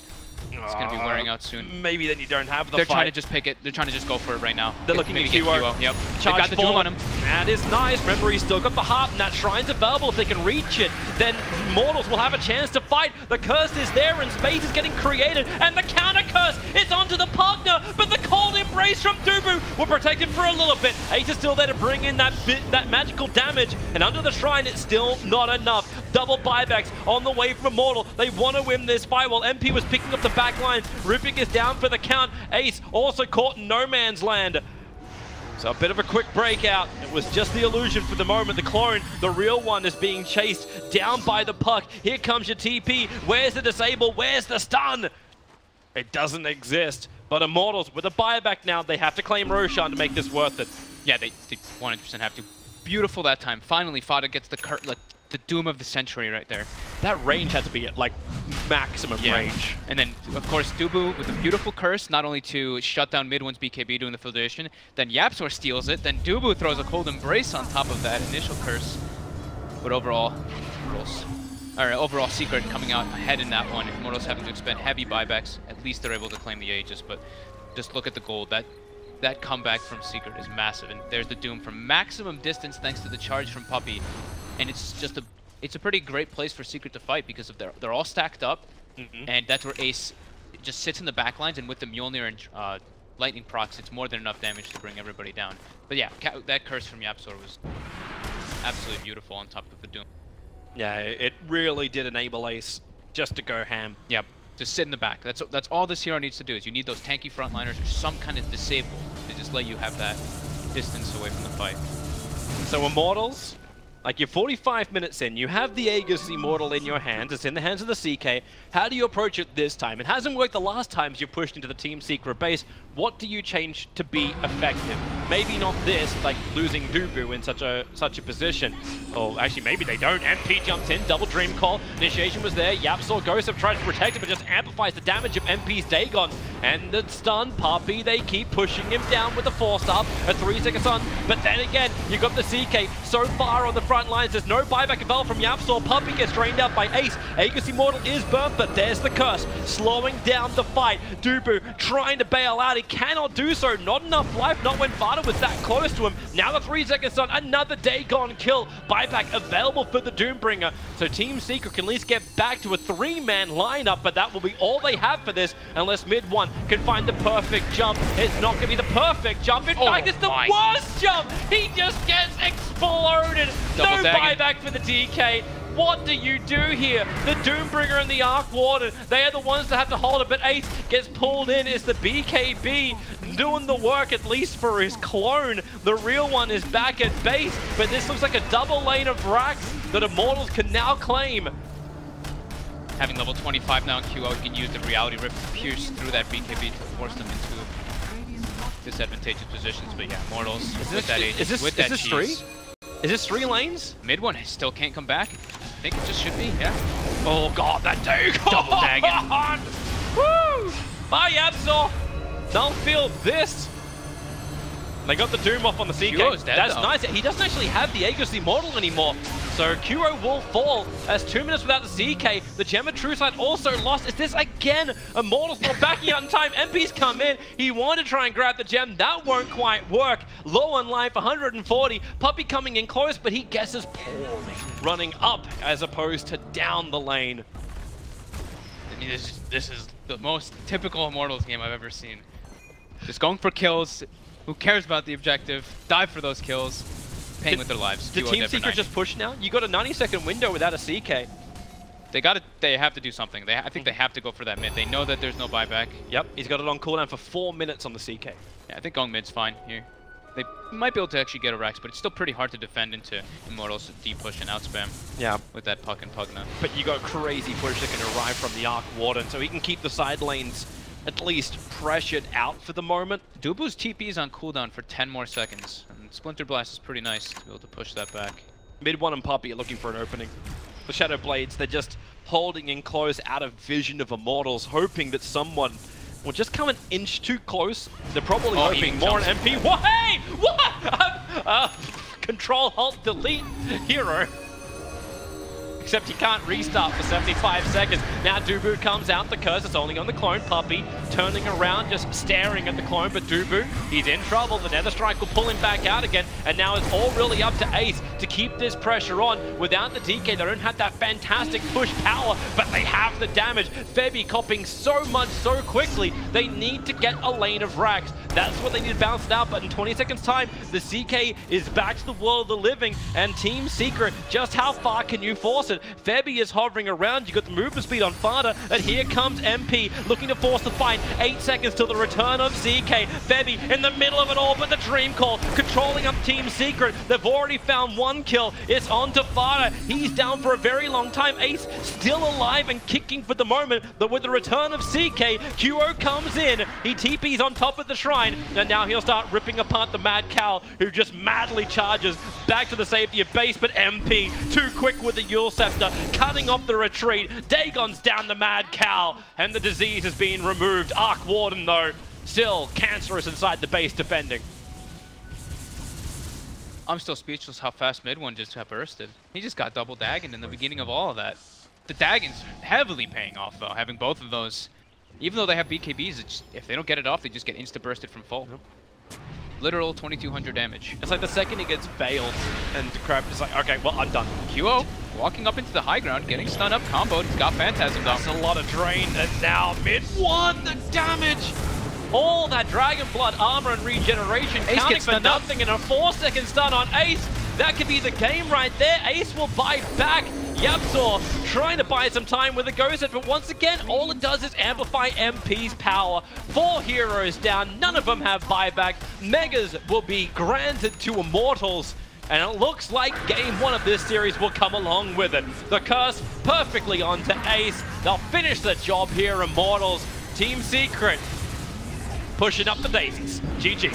It's going to be wearing out soon. Maybe then you don't have the They're fight. trying to just pick it. They're trying to just go for it right now. They're looking at QO. Yep. Charge got the Doom on him. That is nice. Remember, he's still got the Harp, and that Shrine's available if they can reach it. Then Immortals will have a chance to fight. The curse is there, and space is getting created. And the counter curse is onto the partner, but the cold embrace from Dubu will protect him for a little bit. Ace is still there to bring in that magical damage, and under the Shrine, it's still not enough. Double buybacks on the way from Immortal. They want to win this fight while MP was picking up the back lines. Rubik is down for the count. Ace also caught in no man's land. So a bit of a quick breakout. It was just the illusion for the moment. The clone, the real one, is being chased down by the puck. Here comes your TP. Where's the disable? Where's the stun? It doesn't exist. But Immortals, with a buyback now, they have to claim Roshan to make this worth it. Yeah, they 100% have to. Beautiful that time. Finally, Fada gets the Doom of the Century right there. That range had to be at, like, maximum range. And then, of course, Dubu with a beautiful curse, not only to shut down mid one's BKB doing the filtration, then YapzOr steals it, then Dubu throws a cold embrace on top of that initial curse. But overall, Secret coming out ahead in that one. Immortals having to expend heavy buybacks. At least they're able to claim the Aegis, but just look at the gold. That comeback from Secret is massive, and there's the Doom from maximum distance thanks to the charge from Puppey. And it's just it's a pretty great place for Secret to fight because of they're all stacked up, and that's where Ace just sits in the back lines, and with the Mjolnir and Lightning procs, it's more than enough damage to bring everybody down. But yeah, that curse from YapzOr was absolutely beautiful on top of the Doom. Yeah, it really did enable Ace just to go ham. Yep, just sit in the back. That's all this hero needs to do, is you need those tanky frontliners or some kind of disable to just let you have that distance away from the fight. So Immortals, like, you're 45 minutes in, you have the Aegis Immortal in your hands, it's in the hands of the CK. How do you approach it this time? It hasn't worked the last times you pushed into the Team Secret base. What do you change to be effective? Maybe not this, like losing Dubu in such a position. Or actually, maybe they don't. MP jumps in, double Dream Call. Initiation was there. YapzOr Ghost have tried to protect it, but just amplifies the damage of MP's Dagon. and the stun puppy. They keep pushing him down with the 4-star, a 3-second stun. But then again, you got the CK so far on the front lines. There's no buyback available from YapzOr. Puppy gets drained out by Ace. Aegis Immortal is burnt, but there's the curse, slowing down the fight. Dubu trying to bail out. He cannot do so. Not enough life, not when Vada was that close to him. Now the 3-second stun, another Dagon kill. Buyback available for the Doombringer. So Team Secret can at least get back to a 3-man lineup, but that will be all they have for this unless mid one can find the perfect jump. It's not going to be the perfect jump. In fact, it's the worst jump. He just gets exploded. Double no dagging. buyback for the DK. What do you do here? The Doombringer and the Arc Warden, they are the ones that have to hold it, but Ace gets pulled in. It's the BKB doing the work, at least for his clone. The real one is back at base, but this looks like a double lane of racks that Immortals can now claim. Having level 25 now in QO, he can use the Reality Rip to pierce through that BKB to force them into disadvantageous positions. But yeah, Immortals with that Aegis, with that cheese. Is this 3 lanes? Mid one still can't come back. I think it just should be, yeah. Oh god, that Dagon! Double dagging. Woo! Bye, YapzOr! Don't feel this! They got the Doom off on the CK. Kuro's dead, That's though. nice. He doesn't actually have the Aegis Immortal anymore. So Kuro will fall as 2 minutes without the CK. The Gem of True Sight also lost. Is this again? Immortals not backing out in time. MP's come in. He wanted to try and grab the gem. That won't quite work. Low on life, 140. Puppy coming in close, but he guesses poorly. Running up as opposed to down the lane. I mean, this is the most typical Immortals game I've ever seen. Just going for kills. Who cares about the objective? Dive for those kills. Paying with their lives. Did Team Secret just push now? You got a 90-second window without a CK. They have to do something. I think they have to go for that mid. They know that there's no buyback. Yep, he's got it on cooldown for 4 minutes on the CK. Yeah, I think going mid's fine here. They might be able to actually get a Rex, but it's still pretty hard to defend into Immortals deep push and out spam. Yeah. With that puck and Pugna. But you got crazy push that can arrive from the Arc Warden, so he can keep the side lanes at least pressured out for the moment. Dubu's TP is on cooldown for 10 more seconds. And Splinter Blast is pretty nice to be able to push that back. Mid one and Puppy are looking for an opening. The Shadow Blades, they're just holding in close out of vision of Immortals, hoping that someone will just come an inch too close. They're probably hoping more on MP. What? Hey! What? Control, Alt, Delete, Hero. Except he can't restart for 75 seconds. Now Dubu comes out, the curse is only on the clone. Puppy turning around, just staring at the clone, but Dubu, he's in trouble. The Nether Strike will pull him back out again, and now it's all really up to Ace to keep this pressure on. Without the DK, they don't have that fantastic push power, but they have the damage. Febby copying so much so quickly, they need to get a lane of racks. That's what they need to bounce it out, but in 20 seconds time, the CK is back to the world of the living, and Team Secret, just how far can you force it? Febby is hovering around, you got the movement speed on Fada, and here comes MP, looking to force the fight. 8 seconds till the return of CK. Febby in the middle of it all, but the Dream Call controlling up Team Secret. They've already found 1 kill. It's on to Fada. He's down for a very long time. Ace still alive and kicking for the moment, but with the return of CK, QO comes in. He TP's on top of the shrine, and now he'll start ripping apart the Mad Cow, who just madly charges back to the safety of base, but MP too quick with the Yule Scepter, cutting off the retreat. Dagon's down the Mad Cow, and the disease has been removed. Arc Warden, though, still cancerous inside the base defending. I'm still speechless how fast mid one just got bursted. He just got double dagged in the beginning of all of that. The dagging's heavily paying off, though, having both of those. Even though they have BKBs, it's, if they don't get it off, they just get insta-bursted from full. Literal 2200 damage. It's like the second he gets bailed, and Crab is like, okay, well, I'm done. QO walking up into the high ground, getting stun up, comboed. He's got Phantasm down. That's a lot of drain, and now mid one, the damage! All that Dragon Blood armor and regeneration Ace counting gets for stunned up. nothing, and a 4-second stun on Ace. That could be the game right there. Ace will buy back. YapzOr trying to buy some time with a Ghost, but once again, all it does is amplify MP's power. 4 heroes down, none of them have buyback. Megas will be granted to Immortals, and it looks like game 1 of this series will come along with it. The curse perfectly onto Ace. They'll finish the job here, Immortals. Team Secret pushing up the daisies. GG.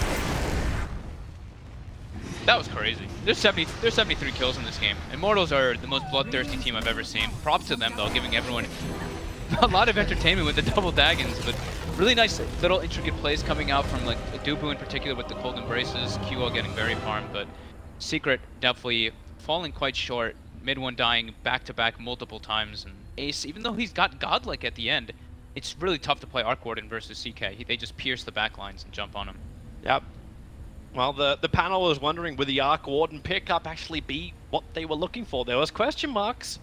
That was crazy. There's 73 kills in this game. Immortals are the most bloodthirsty team I've ever seen. Props to them, though, giving everyone a lot of entertainment with the double daggons, but really nice little intricate plays coming out from like Dubu in particular with the cold embraces, QO getting very farmed, but Secret definitely falling quite short. Mid one dying back-to-back multiple times, and Ace, even though he's got Godlike at the end, it's really tough to play Arc Warden versus CK. They just pierce the back lines and jump on him. Yep. Well, the panel was wondering, would the Arc Warden pickup actually be what they were looking for? There was question marks.